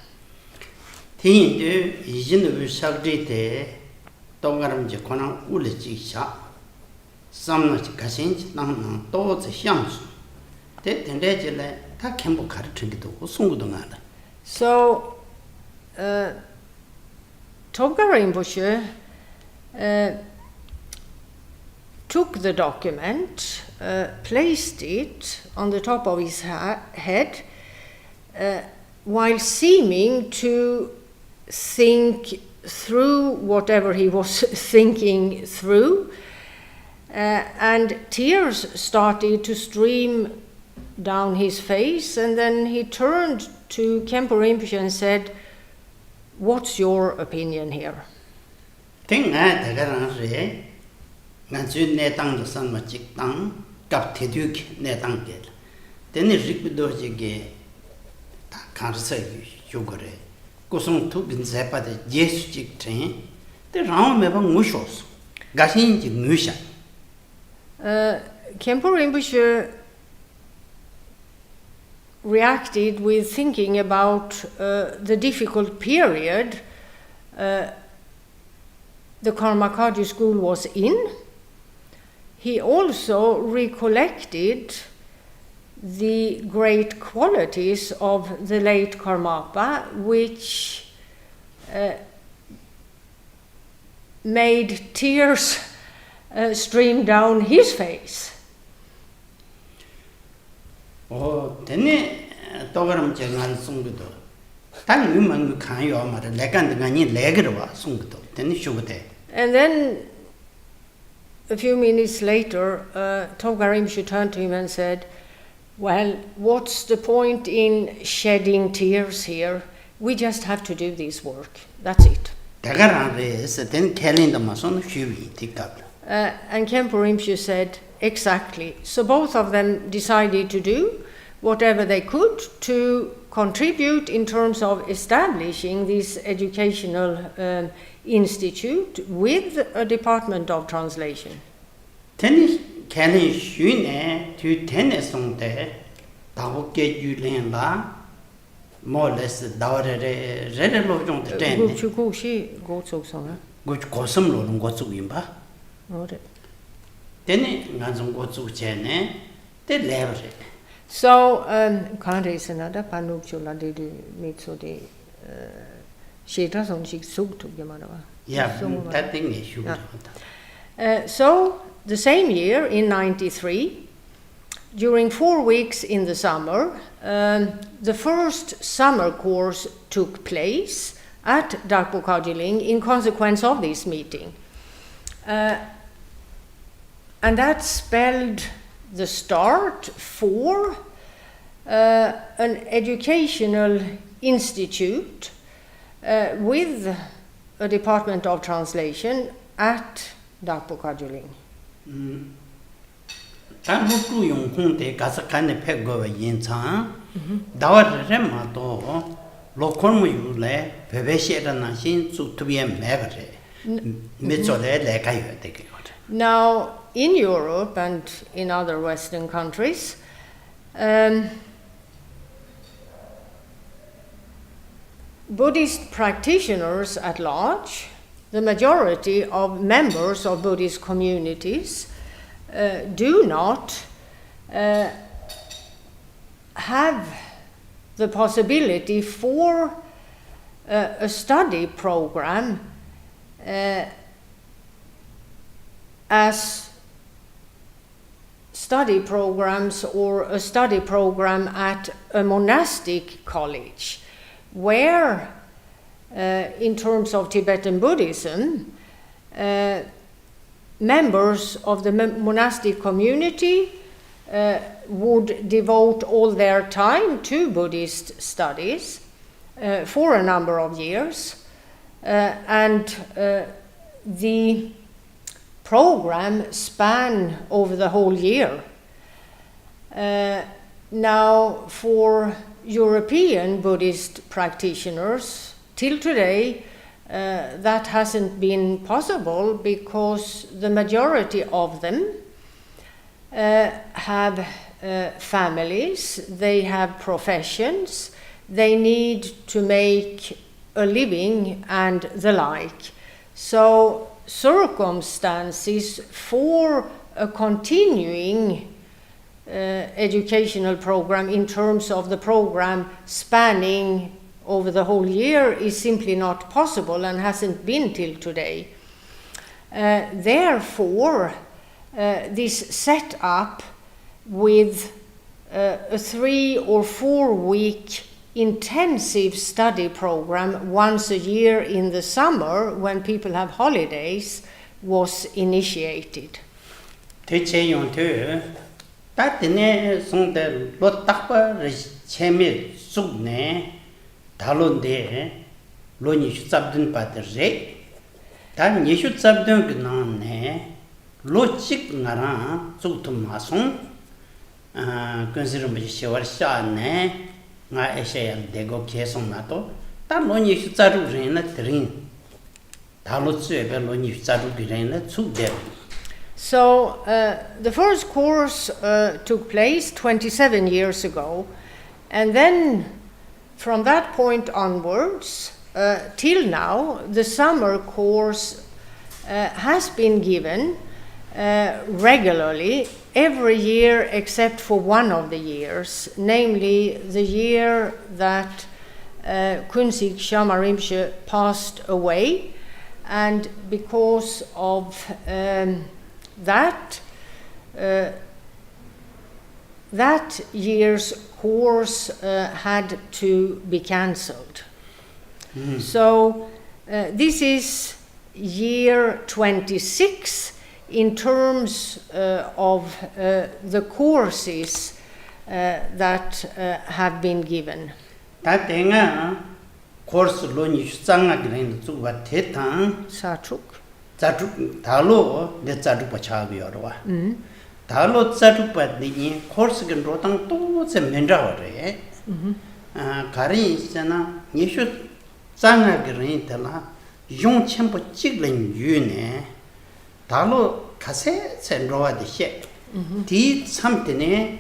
Tindu Ijinu Sagrite, Dogaram Jacona Ulicisha, Samnach Cassinch, Nam, Toads Shams, Tet and Regile, Takembo Cartrinito, Sungudangada. So, Chödrak Rinpoche took the document, placed it on the top of his head, while seeming to think through whatever he was thinking through, and tears started to stream down his face, and then he turned to Khenpo Rinpoche and said, "What's your opinion here?" Thing I take Nanzu netang the sun magic tang, Gap Teduk netangel. Then it ripidoji can't say sugar. Gosung took in Zappa the Jesuit train, the round never mushos. Gassin Musha. Khenpo Rinpoche reacted with thinking about the difficult period the Karma Kagyu school was in. He also recollected the great qualities of the late Karmapa, which made tears stream down his face. Oh, then Dogaram Jangan Sungudo. Tan women can you are the legend and Legrava Sungudo, then Shubate. And then a few minutes later, Chödrak Rinpoche turned to him and said, "Well, what's the point in shedding tears here? We just have to do this work. That's it." Then Kelly the Mason Shubi take up. And Khenpo Rinpoche said, "Exactly." So both of them decided to do whatever they could to contribute in terms of establishing this educational institute with a Department of Translation. Tennis Kelly Shune to tennis on there, Tahoke Julian La, more or less re lo jong de ten Gu chu gu shi go chok song. gu ko sam lo go chu yin ba Ore. then nga jong go chu che ne de le re. So, can't is another panuk chula de mitso de sheta song shik suk to Yamanawa. Yeah, that thing is huge. So, the same year in 93, during 4 weeks in the summer, the first summer course took place at Darpo Kajiling in consequence of this meeting. And that spelled the start for an educational institute with a department of translation at Darpo Kajiling. Ta lu tu yong kong de ga sa kan ne phe go yin cha da wa re ma to lo kon mu yu le be be she da na shin zu tu bien me ba re me zo le le ka yu de ge. Now, in Europe and in other Western countries, Buddhist practitioners at large, the majority of members of Buddhist communities, do not have the possibility for a study program as study programs or a study program at a monastic college, where, in terms of Tibetan Buddhism, members of the monastic community would devote all their time to Buddhist studies for a number of years, and the program span over the whole year. Now, for European Buddhist practitioners, till today, that hasn't been possible because the majority of them have families, they have professions, they need to make a living and the like. So circumstances for a continuing educational program in terms of the program spanning over the whole year is simply not possible and hasn't been till today. Therefore, this setup with a 3 or 4 week intensive study program once a year in the summer when people have holidays was initiated. Tatine song de lo takpa cheme sugne dalonde lo ni sabdun patere dan ni sabdun gnane lo chik ngara sugtum masong consider me shawar shane nga eshe dego kesong nato dan lo ni saru rena trin dalo tsebe lo ni saru rena sugde. So the first course took place 27 years ago, and then from that point onwards till now, the summer course has been given regularly every year except for one of the years, namely the year that Khenpo Rinpoche passed away, and because of that year's course had to be cancelled. So this is year 26 in terms of the courses that have been given. Course lo ni sanga gren zu wa tetang Satruk. Dalo le zadu pa cha bi yorwa. Dalo zadu pa ni course gen ro tang to se menra wa re. Kari sana ni shu zanga gren tala yong chenpo chig len yu ne. Dalo kase sen ro wa de she. Di sam te ne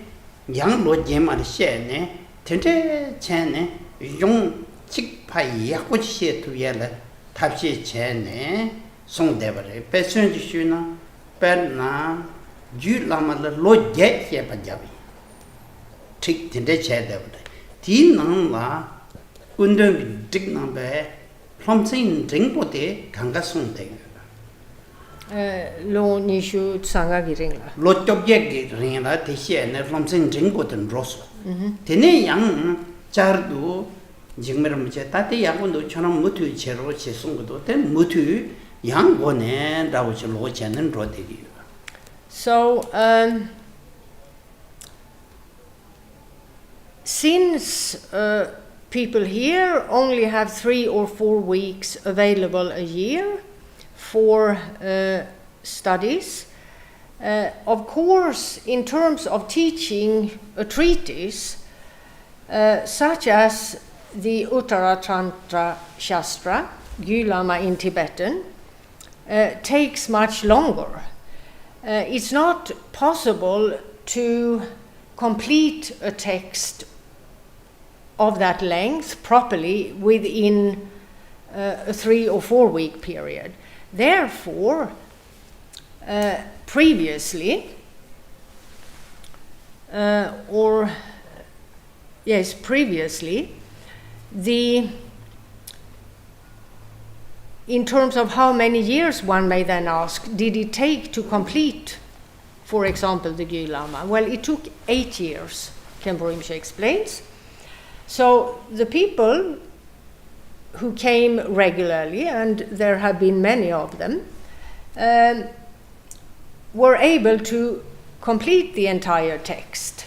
yang lo je ma de she ne. Tente chen ne 용 직파이 약고치에 두야라 탑시 제네 송대버에 배선지슈나 배나 줄라마라 로제 해바자비 틱딘데 제대버에 디능라 운동 틱남베 롬신 링포데 강가송데 로 니슈 상가기링라 로쪽게 링라 대시에네 롬신 링포든 로스 데네 양 자르도 Jigme Lingpa tate yagondo chonam mutu chero che sungdo te mutu yangone dawo che lo chenen rodegi. So since people here only have 3 or 4 weeks available a year for studies, of course, in terms of teaching a treatise such as the Uttara Tantra Shastra, Gylama in Tibetan, takes much longer. It's not possible to complete a text of that length properly within a 3 or 4 week period. Therefore, previously, in terms of how many years, one may then ask, did it take to complete, for example, the Gylama? Well, it took 8 years, Khenpo Rinpoche explains. So the people who came regularly, and there have been many of them, were able to complete the entire text,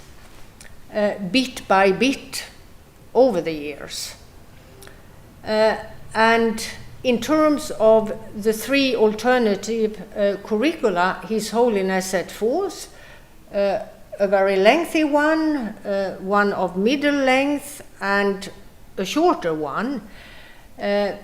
bit by bit, over the years. And in terms of the 3 alternative curricula His Holiness set forth, a very lengthy one, one of middle length, and a shorter one. The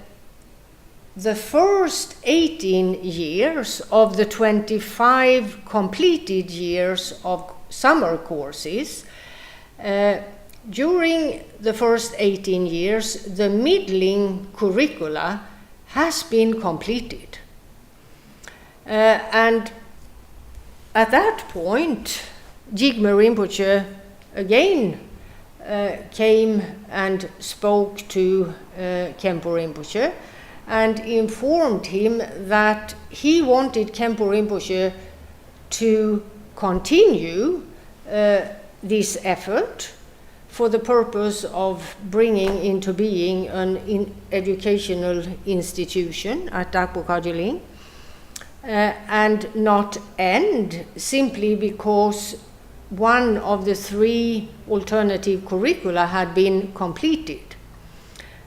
first 18 years of the 25 completed years of summer courses, during the first 18 years, the middling curricula has been completed. And at that point, Jigme Rinpoche again came and spoke to Khenpo Rinpoche and informed him that he wanted Khenpo Rinpoche to continue this effort for the purpose of bringing into being an educational institution at Dakpo Kagyiling, and not end simply because one of the 3 alternative curricula had been completed.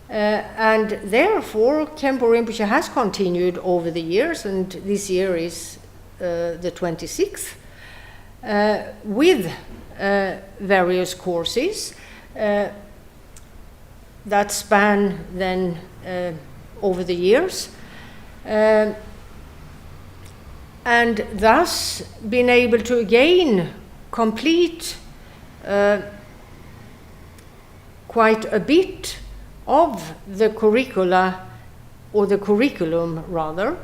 And therefore, Khenpo Rinpoche has continued over the years, and this year is the 26th, with various courses that span then over the years, and thus been able to again complete quite a bit of the curricula, or the curriculum rather,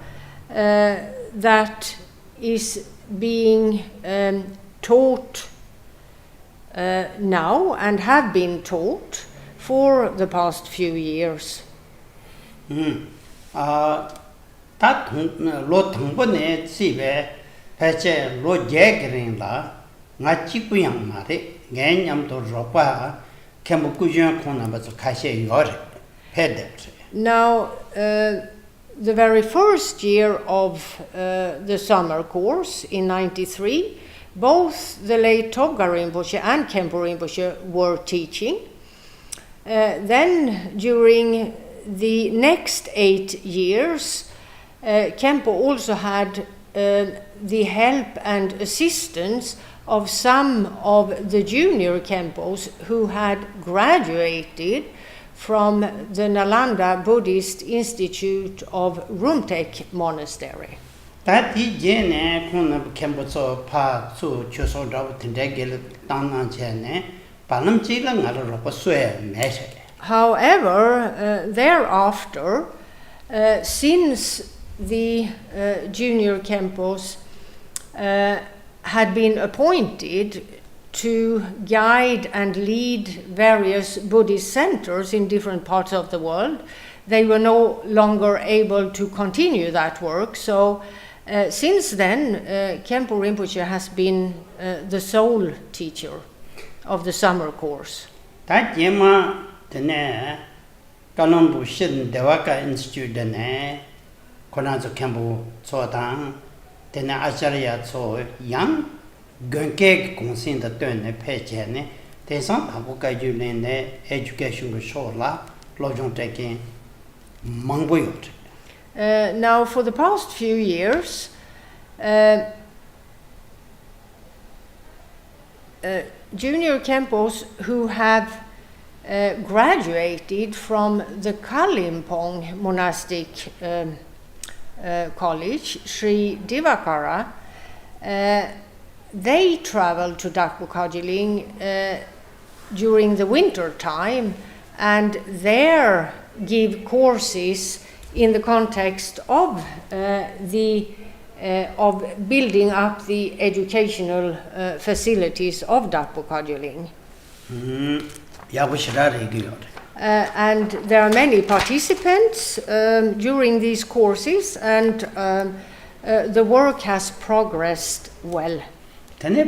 that is being taught now and have been taught for the past few years. 다 로 통번에 집에 배제 로 제그린라 나치 부양 말에 개념도 로파 켐보 꾸준 코나버서 가시 요래 헤드. Now, the very first year of the summer course in 93, both the late Tobga Rinpoche and Khenpo Rinpoche were teaching. Then, during the next 8 years, Khenpo also had the help and assistance of some of the junior Khenpos who had graduated from the Nalanda Buddhist Institute of Rumtek Monastery. 다디 제네 코나 캠보서 파수 교소라고 된대길 땅난 제네 발음지랑 알아로 쇠 매세. However, thereafter, since the junior Khenpos had been appointed to guide and lead various Buddhist centers in different parts of the world, they were no longer able to continue that work. So since then, Khenpo Rinpoche has been the sole teacher of the summer course. Kalombu Shin Devaka Institute dene Konazo Khenpo Tsodan dene Acharya Tso Yang Gönke Gongsin the Dune Pechene Tesan Tabuka Yulene Education Shola Lojong Taking Mangboyot. Now, for the past few years, junior Khenpos who have graduated from the Kalimpong monastic college, Sri Divakara, they travel to Dakpo Khajiling during the winter time and there give courses in the context of of building up the educational facilities of Dakpo Khajiling. And there are many participants during these courses, and the work has progressed well. And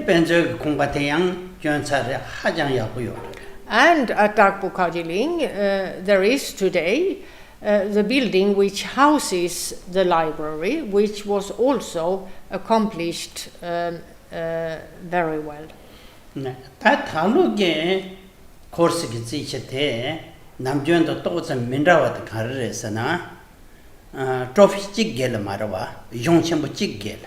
at Dakpo Khajiling, there is today the building which houses the library, which was also accomplished very well. Course Gizichete, Namjuan Tots and Mindawa Carresana, Trophy Chigel Marawa, Yon Chambu Chigel,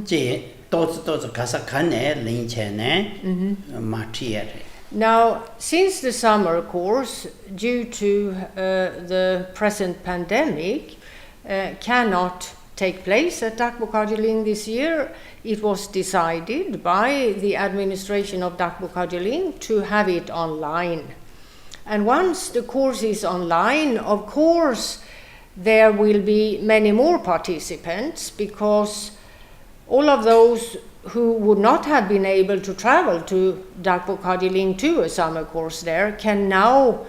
J. Tots Casacane, Linchene, Martiere. Now, since the summer course, due to the present pandemic, cannot take place at Dakpo Khajiling this year, it was decided by the administration of Dakpo Khajiling to have it online. And once the course is online, of course, there will be many more participants, because all of those who would not have been able to travel to Dakpo Khajiling to a summer course there can now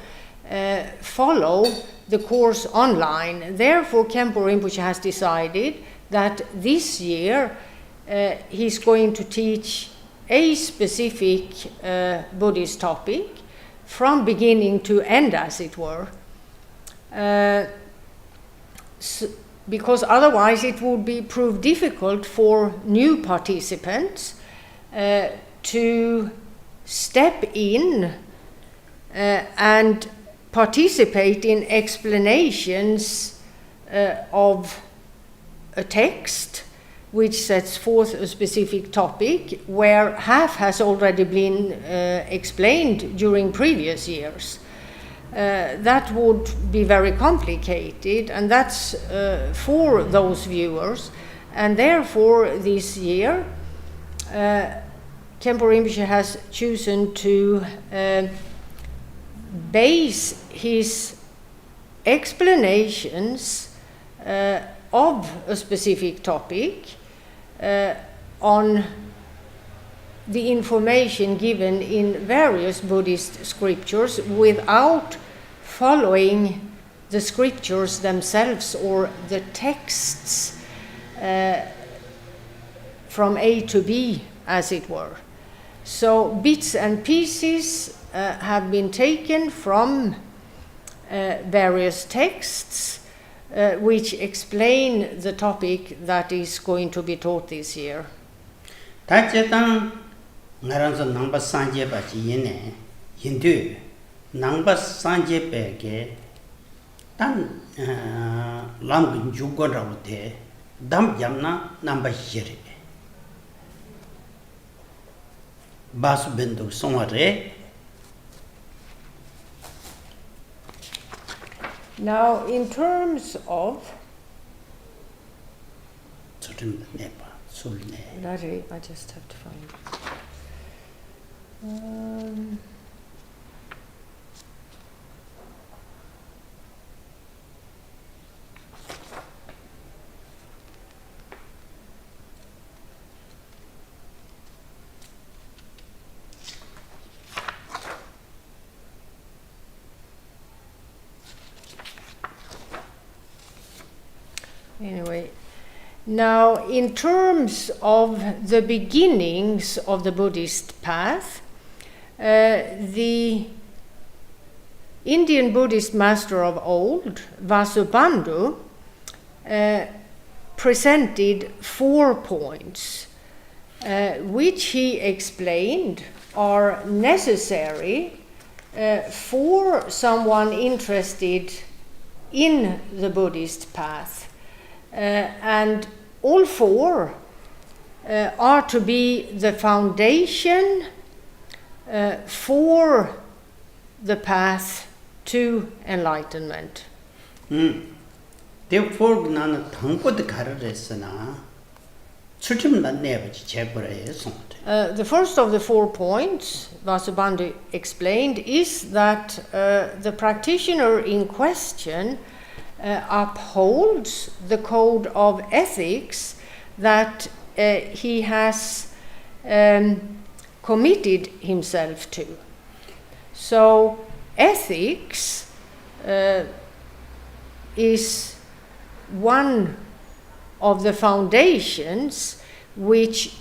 follow the course online. Therefore, Khenpo Rinpoche has decided that this year he's going to teach a specific Buddhist topic from beginning to end, as it were. Because otherwise it would prove difficult for new participants to step in and participate in explanations of a text which sets forth a specific topic where half has already been explained during previous years. That would be very complicated, and that's for those viewers. And therefore, this year, Khenpo Rinpoche has chosen to base his explanations of a specific topic on the information given in various Buddhist scriptures without following the scriptures themselves or the texts from A to B, as it were. So bits and pieces have been taken from various texts which explain the topic that is going to be taught this year. Naranzo number Sanje Bachi Hindu number Sanje Bege Dan Lam Jugoraute Dam Yamna number Hiri Basu Bindu Somare. Now, in terms of I just have to find it. Anyway, now in terms of the beginnings of the Buddhist path, the Indian Buddhist master of old, Vasubandhu, presented 4 points, which he explained are necessary for someone interested in the Buddhist path. And all 4 are to be the foundation for the path to enlightenment. Therefore, none thankful the carresana. The first of the 4 points Vasubandhu explained is that the practitioner in question upholds the code of ethics that he has committed himself to. So ethics is one of the foundations which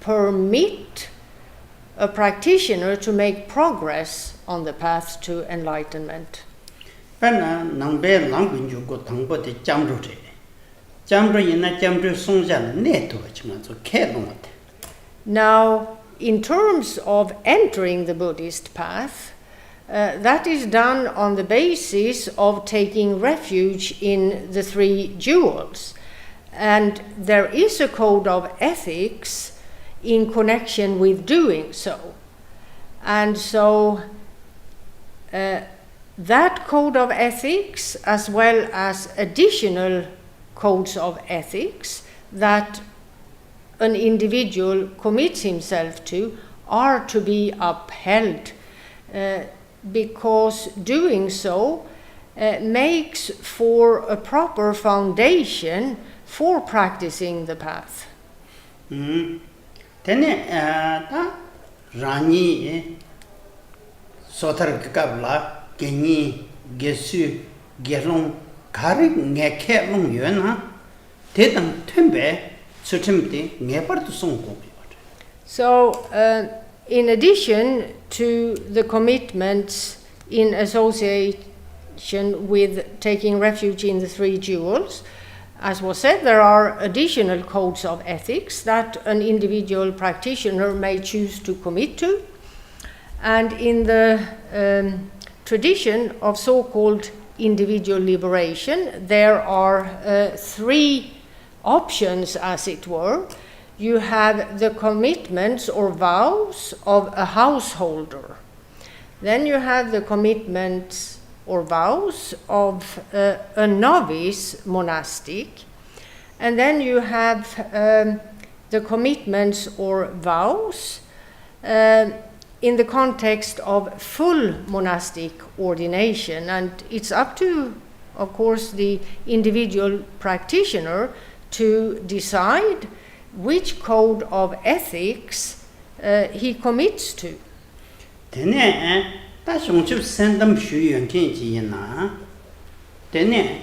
permit a practitioner to make progress on the path to enlightenment. Now, in terms of entering the Buddhist path, that is done on the basis of taking refuge in the 3 jewels. And there is a code of ethics in connection with doing so. And so that code of ethics, as well as additional codes of ethics that an individual commits himself to, are to be upheld, because doing so makes for a proper foundation for practicing the path. Tene rani sotar kabla geni gesu gerong kari ngeke long yena tedang tembe sutimti ngepar tu songko. So in addition to the commitments in association with taking refuge in the 3 jewels, as was said, there are additional codes of ethics that an individual practitioner may choose to commit to. And in the tradition of so-called individual liberation, there are 3 options, as it were. You have the commitments or vows of a householder. Then you have the commitments or vows of a novice monastic. And then you have the commitments or vows in the context of full monastic ordination. And it's up to, of course, the individual practitioner to decide which code of ethics he commits to. Ta shungchub sendam shu yunkin ji yina tene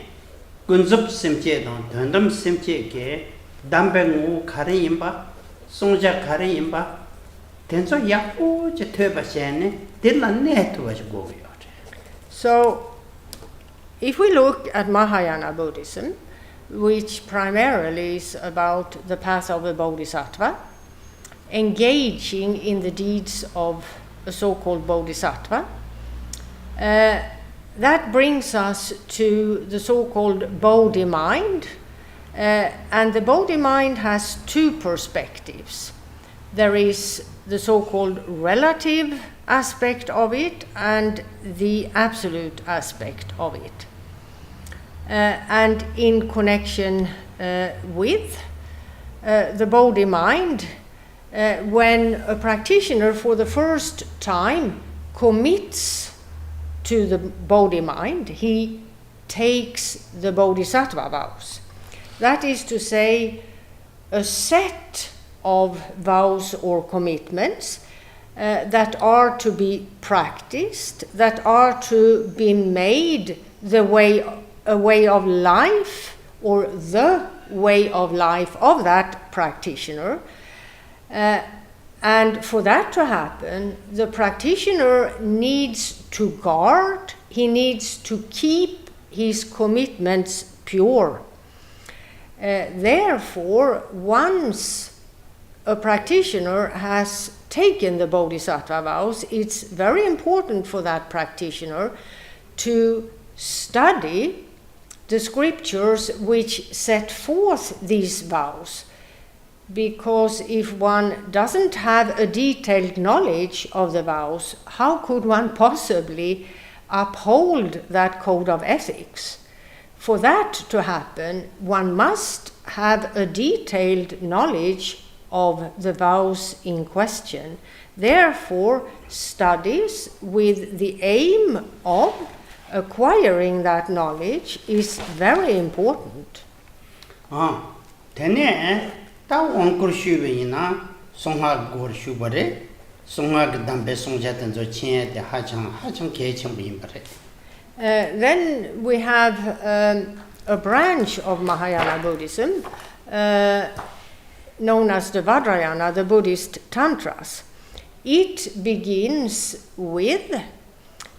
gunzup simche dong dendam simche ke dambe ngu kari yinba songja kari yinba tenzo yaku je töba shene dilla ne tuwa je gogo yote. So if we look at Mahayana Buddhism, which primarily is about the path of a bodhisattva, engaging in the deeds of a so-called bodhisattva, that brings us to the so-called Bodhi mind, and the Bodhi mind has 2 perspectives. There is the so-called relative aspect of it and the absolute aspect of it. And in connection with the Bodhi mind, when a practitioner for the first time commits to the Bodhi mind, he takes the Bodhisattva vows. That is to say, a set of vows or commitments that are to be practiced, that are to be made a way of life or the way of life of that practitioner. And for that to happen, the practitioner needs to guard, he needs to keep his commitments pure. Therefore, once a practitioner has taken the Bodhisattva vows, it's very important for that practitioner to study the scriptures which set forth these vows. Because if one doesn't have a detailed knowledge of the vows, how could one possibly uphold that code of ethics? For that to happen, one must have a detailed knowledge of the vows in question. Therefore, studies with the aim of acquiring that knowledge is very important. Ta onkur shubina songha gor shubare songha dambe songja tenzo chen de hachang kechang bimbare. Then we have a branch of Mahayana Buddhism known as the Vajrayana, the Buddhist Tantras. It begins with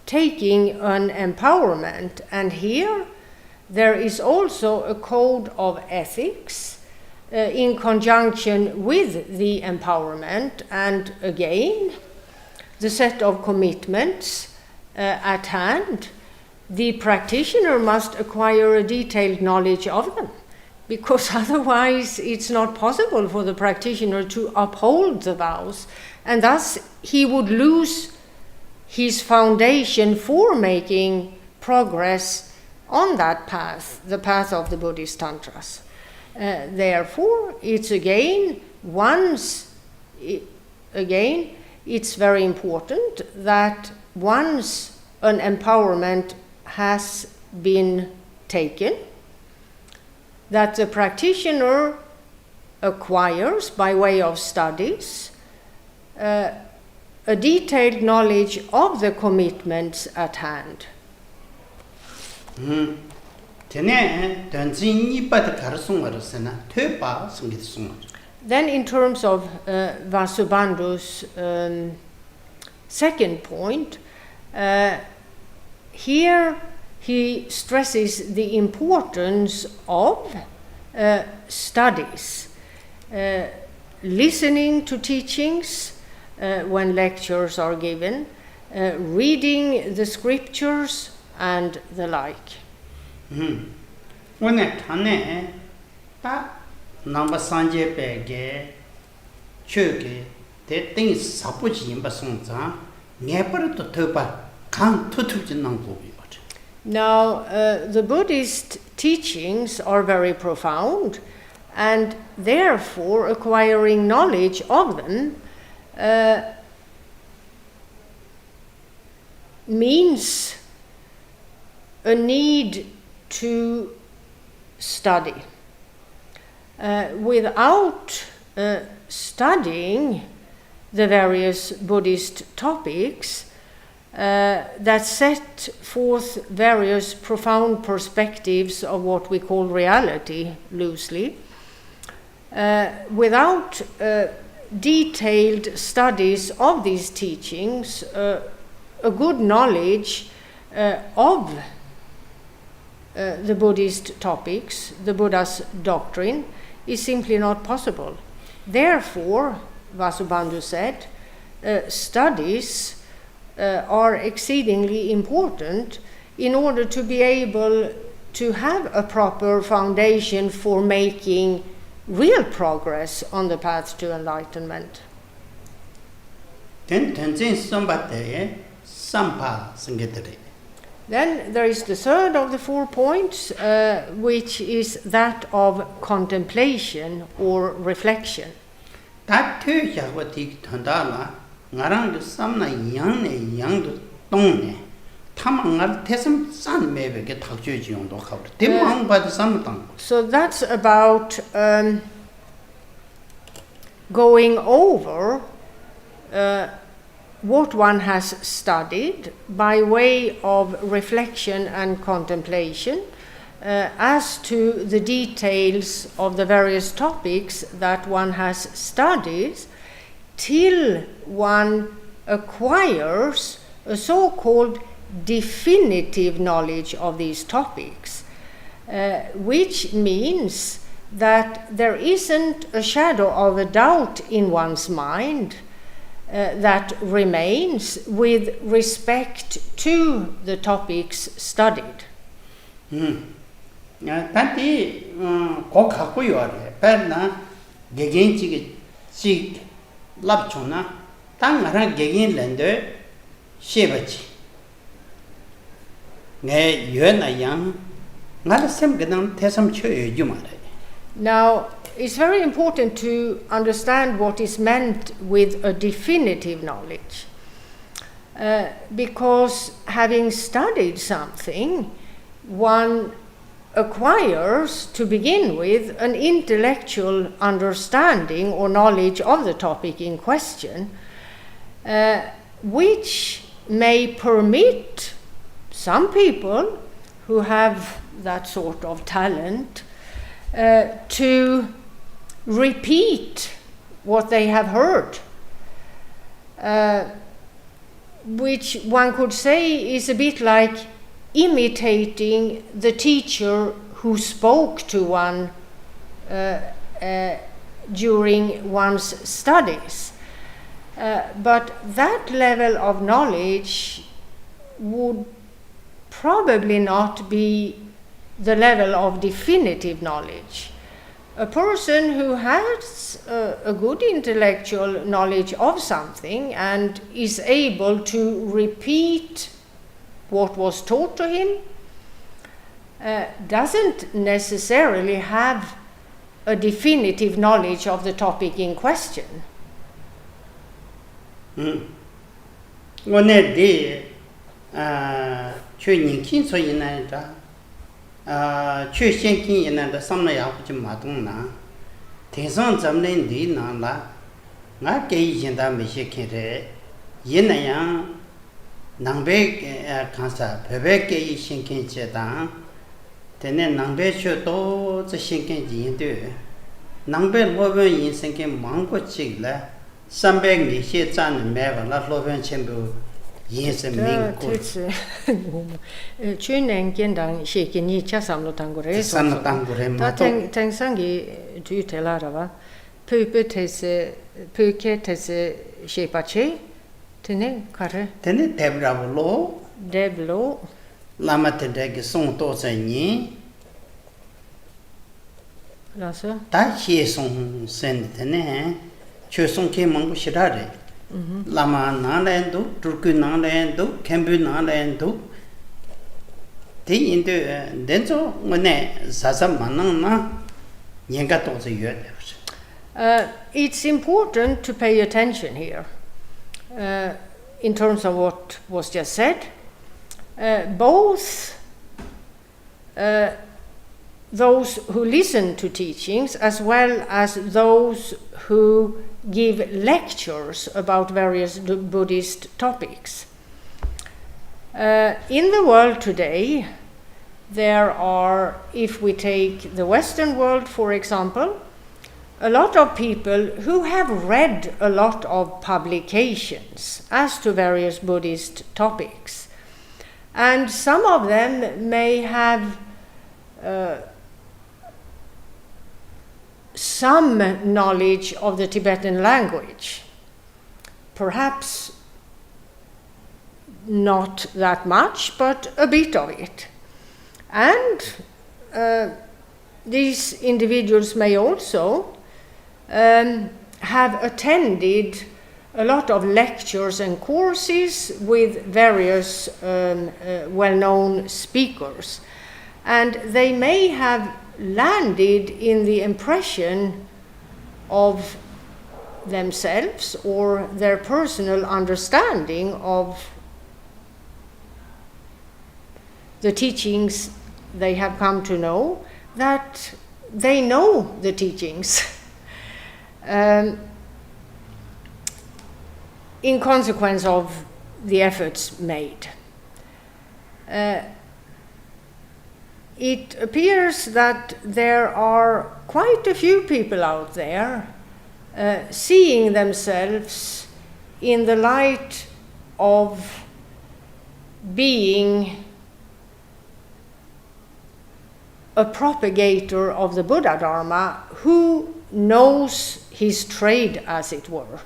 taking an empowerment, and here there is also a code of ethics in conjunction with the empowerment, and again the set of commitments at hand. The practitioner must acquire a detailed knowledge of them, because otherwise it's not possible for the practitioner to uphold the vows, and thus he would lose his foundation for making progress on that path, the path of the Buddhist Tantras. Therefore, it's it's very important that once an empowerment has been taken, that the practitioner acquires, by way of studies, a detailed knowledge of the commitments at hand. Then in terms of Vasubandhu's second point, here he stresses the importance of studies, listening to teachings when lectures are given, reading the scriptures and the like. When I tane ta number sanje pege chuke the things sapuji in basonza never to topa can't tutu nang gobi. Now, the Buddhist teachings are very profound, and therefore acquiring knowledge of them means a need to study. Without studying the various Buddhist topics that set forth various profound perspectives of what we call reality, loosely, without detailed studies of these teachings, a good knowledge of the Buddhist topics, the Buddha's doctrine, is simply not possible. Therefore, Vasubandhu said, studies are exceedingly important in order to be able to have a proper foundation for making real progress on the path to enlightenment. Then there is the third of the 4 points, which is that of contemplation or reflection. So that's about going over what one has studied by way of reflection and contemplation, as to the details of the various topics that one has studied till one acquires a so-called definitive knowledge of these topics, which means that there isn't a shadow of a doubt in one's mind that remains with respect to the topics studied. Tanti ko khakku yore perna gegen chi labchona tangara gegen lende shebachi ne yena yang ngal sem gedang tesam chö yumare. Now, it's very important to understand what is meant with a definitive knowledge, because having studied something, one acquires, to begin with, an intellectual understanding or knowledge of the topic in question, which may permit some people who have that sort of talent to repeat what they have heard, which one could say is a bit like imitating the teacher who spoke to one during one's studies. But that level of knowledge would probably not be the level of definitive knowledge. A person who has a good intellectual knowledge of something and is able to repeat what was taught to him doesn't necessarily have a definitive knowledge of the topic in question. Chö shenkin yana da samna yaku chi matung na tensan zamlen di na la nga geyi jinda me shekin re yana yang nangbe kansa pepe geyi shenkin che dang tene nangbe chö to zi shenkin ji yin du nangbe loben yin shenkin mangpo chik la sambe ngi she zan mewa la loben chenbu Yes, Chünen gendang sheki ni chasamlo tangure. Samlo tangure ma. Teng sangi tu telarava. Puke tese shepache. Tene kare. Tene debravlo. Deblo. Lama tedegi song to ni. Lasa. Ta she song sen tene. Chö song ke mangu shirare. Lama nalendu, Turku nalendu, Khenpo nalendu. Ti indu denzo ngone sasa manang na yenga toze yode. It's important to pay attention here in terms of what was just said. Both those who listen to teachings as well as those who give lectures about various Buddhist topics. In the world today, there are, if we take the Western world for example, a lot of people who have read a lot of publications as to various Buddhist topics. And some of them may have some knowledge of the Tibetan language, perhaps not that much, but a bit of it. And these individuals may also have attended a lot of lectures and courses with various well-known speakers, and they may have landed in the impression of themselves or their personal understanding of the teachings they have come to know, that they know the teachings in consequence of the efforts made. it appears that there are quite a few people out there seeing themselves in the light of being a propagator of the Buddha Dharma who knows his trade, as it were.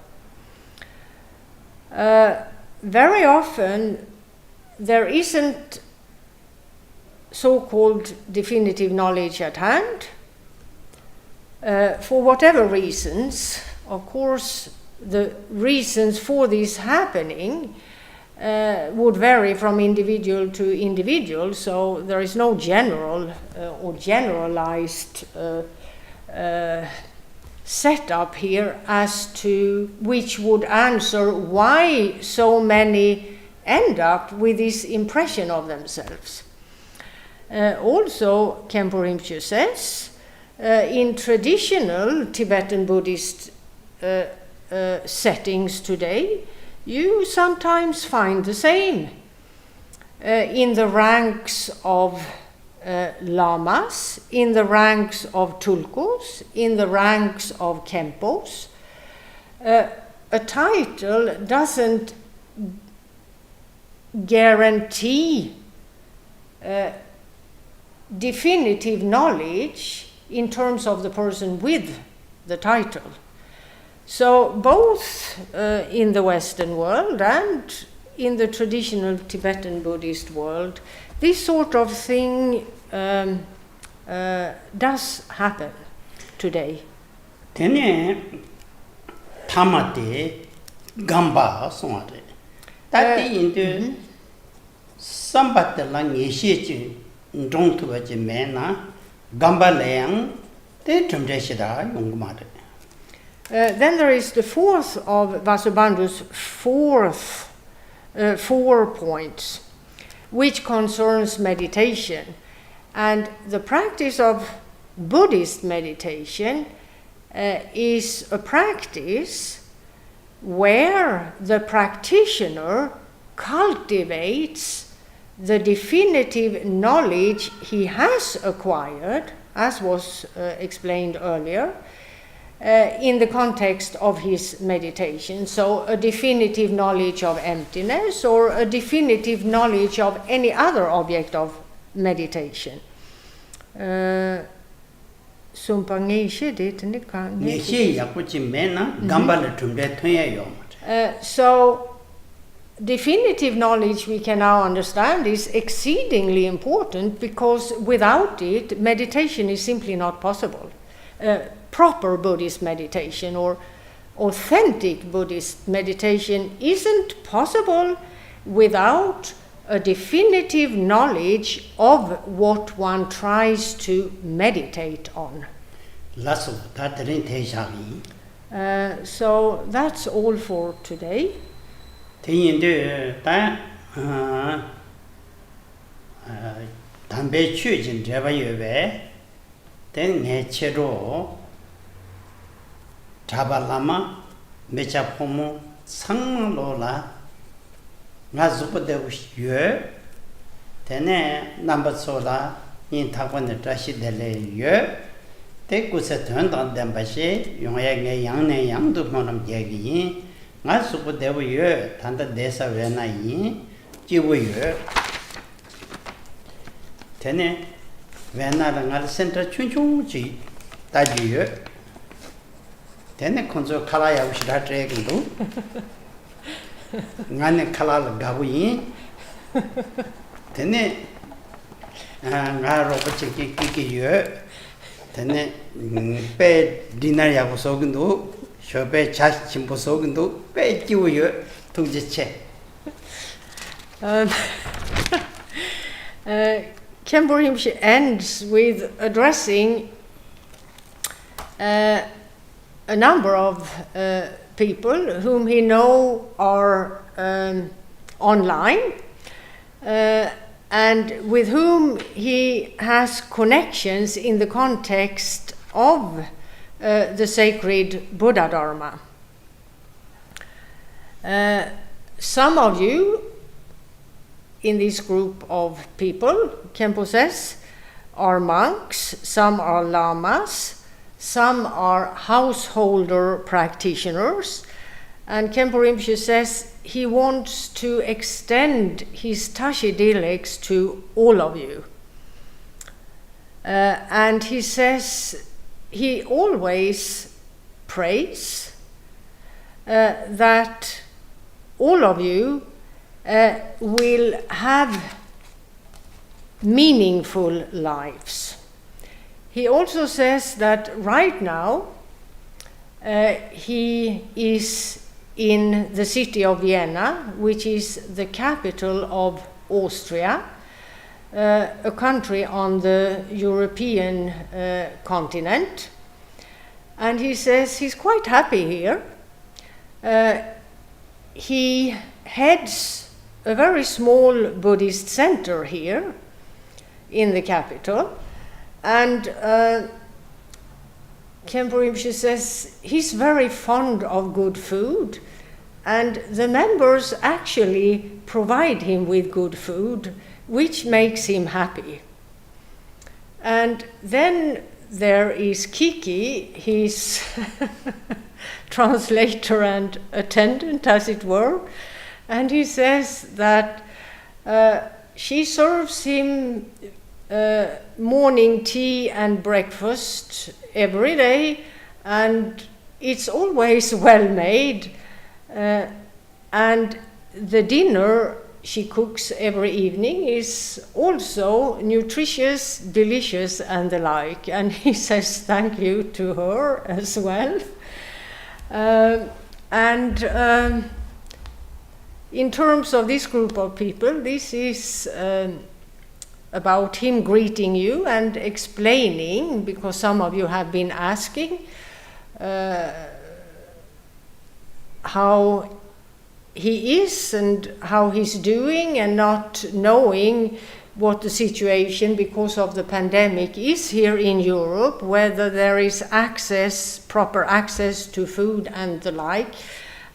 Very often there isn't so-called definitive knowledge at hand. For whatever reasons, of course, the reasons for this happening would vary from individual to individual, so there is no general or generalized setup here as to which would answer why so many end up with this impression of themselves. Also, Khenpo Rinpoche says, in traditional Tibetan Buddhist settings today, you sometimes find the same. In the ranks of lamas, in the ranks of tulkus, in the ranks of khenpos. A title doesn't guarantee definitive knowledge in terms of the person with the title. So both in the Western world and in the traditional Tibetan Buddhist world, this sort of thing does happen today. Tene tamate gamba sonare. Tati into sambat la ngeshi ndong tuwa ji mena gamba leang te tumjeshida yungmare. Then there is the fourth of Vasubandhu's four points, which concerns meditation. And the practice of Buddhist meditation is a practice where the practitioner cultivates the definitive knowledge he has acquired, as was explained earlier, in the context of his meditation. So a definitive knowledge of emptiness or a definitive knowledge of any other object of meditation. So definitive knowledge, we can now understand, is exceedingly important, because without it, meditation is simply not possible. Proper Buddhist meditation or authentic Buddhist meditation isn't possible without a definitive knowledge of what one tries to meditate on. So that's all for today. Tabalama mecha pomo sanglola nga zupo de yue tene number sola in takwan de tashi de le yue te ku se ton dan dem ba she yong ya nge yang ne yang du monam ge gi nga zupo de yue tanda desa we na yi ji wo yue tene we na da nga center chun chun ji ta ji yue tene konzo kala ya ushira tregindu ngane kala gabu yin tene nga roba cheki kiki yo tene pe dinar ya sogindu shobe cha chimbo sogindu pe kiwu yo tungje che. Khenpo Rinpoche ends with addressing a number of people whom he knows are online and with whom he has connections in the context of the sacred Buddha Dharma. Some of you in this group of people, Khenpo says, are monks, some are lamas, some are householder practitioners. And Khenpo Rinpoche says he wants to extend his Tashi Dileks to all of you. And he says he always prays that all of you will have meaningful lives. He also says that right now he is in the city of Vienna, which is the capital of Austria, a country on the European continent. And he says he's quite happy here. He heads a very small Buddhist center here in the capital, and Khenpo Rinpoche says he's very fond of good food, and the members actually provide him with good food, which makes him happy. And then there is Kiki, his translator and attendant, as it were, and he says that she serves him morning tea and breakfast every day, and it's always well made, and the dinner she cooks every evening is also nutritious, delicious, and the like. And he says thank you to her as well. In terms of this group of people, this is about him greeting you and explaining, because some of you have been asking how he is and how he's doing, and not knowing what the situation because of the pandemic is here in Europe, whether there is proper access to food and the like.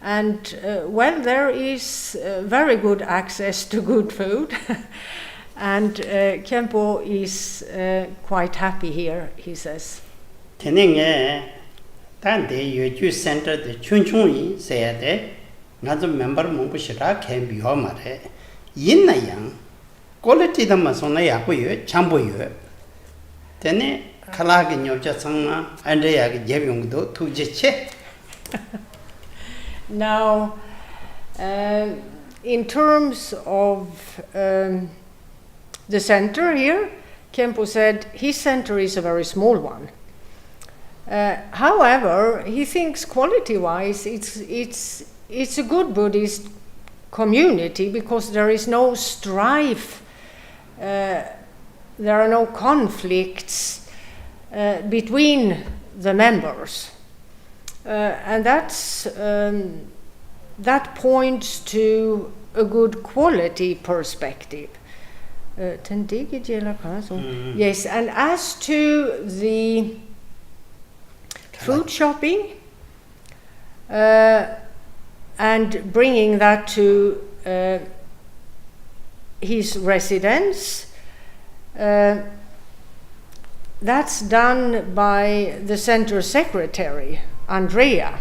And well, there is very good access to good food. And Khenpo is quite happy here, he says. Teninge tande yoju center de chunchungi sayade ngazo member mungbushira can be homare yin na yang quality da masona yakuyo chamboyo tene kalagi nyobja sangma ande yag jebyungdo tujeche. Now, in terms of the center here, Khenpo said his center is a very small one. However, he thinks quality-wise it's a good Buddhist community, because there is no strife, there are no conflicts between the members. And that points to a good quality perspective. Yes, and as to the food shopping and bringing that to his residence, that's done by the center secretary, Andrea.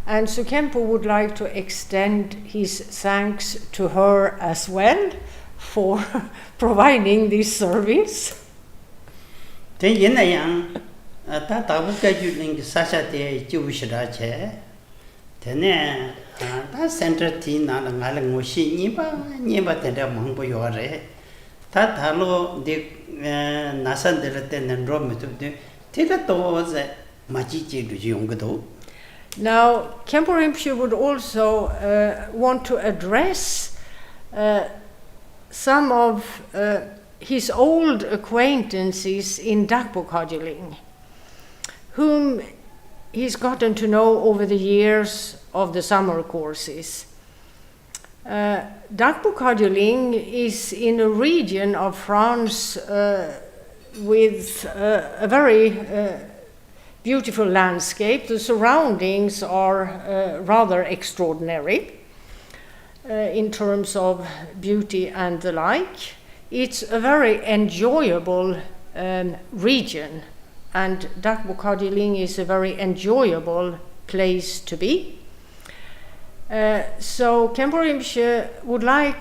And so Khenpo would like to extend his thanks to her as well for providing this service. Then yin na yang ta tabuka juling sasha de jubushira che tene ta center ti na ngala ngoshi niba tende mangbo yore ta thalo de nasan de ten ro metu de tida to ze maji ji du yongdo. Now, Khenpo Rinpoche would also want to address some of his old acquaintances in Dakpo, whom he's gotten to know over the years of the summer courses. Dakpo is in a region of France with a very beautiful landscape. The surroundings are rather extraordinary in terms of beauty and the like. It's a very enjoyable region. And Dakpo Kardjiling is a very enjoyable place to be. So Khenpo Rinpoche would like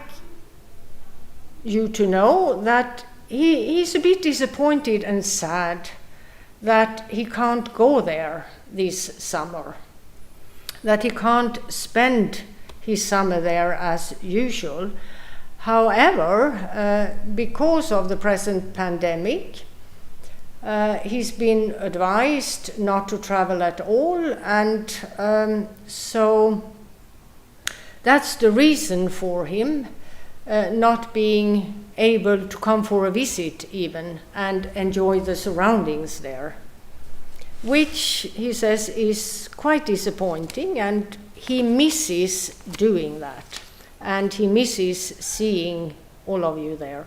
you to know that he's a bit disappointed and sad that he can't go there this summer, that he can't spend his summer there as usual. However, because of the present pandemic, he's been advised not to travel at all, and so that's the reason for him not being able to come for a visit even and enjoy the surroundings there, which he says is quite disappointing, and he misses doing that, and he misses seeing all of you there.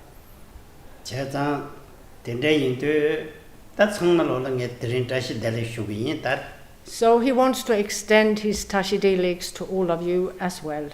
So he wants to extend his tashidelics to all of you as well.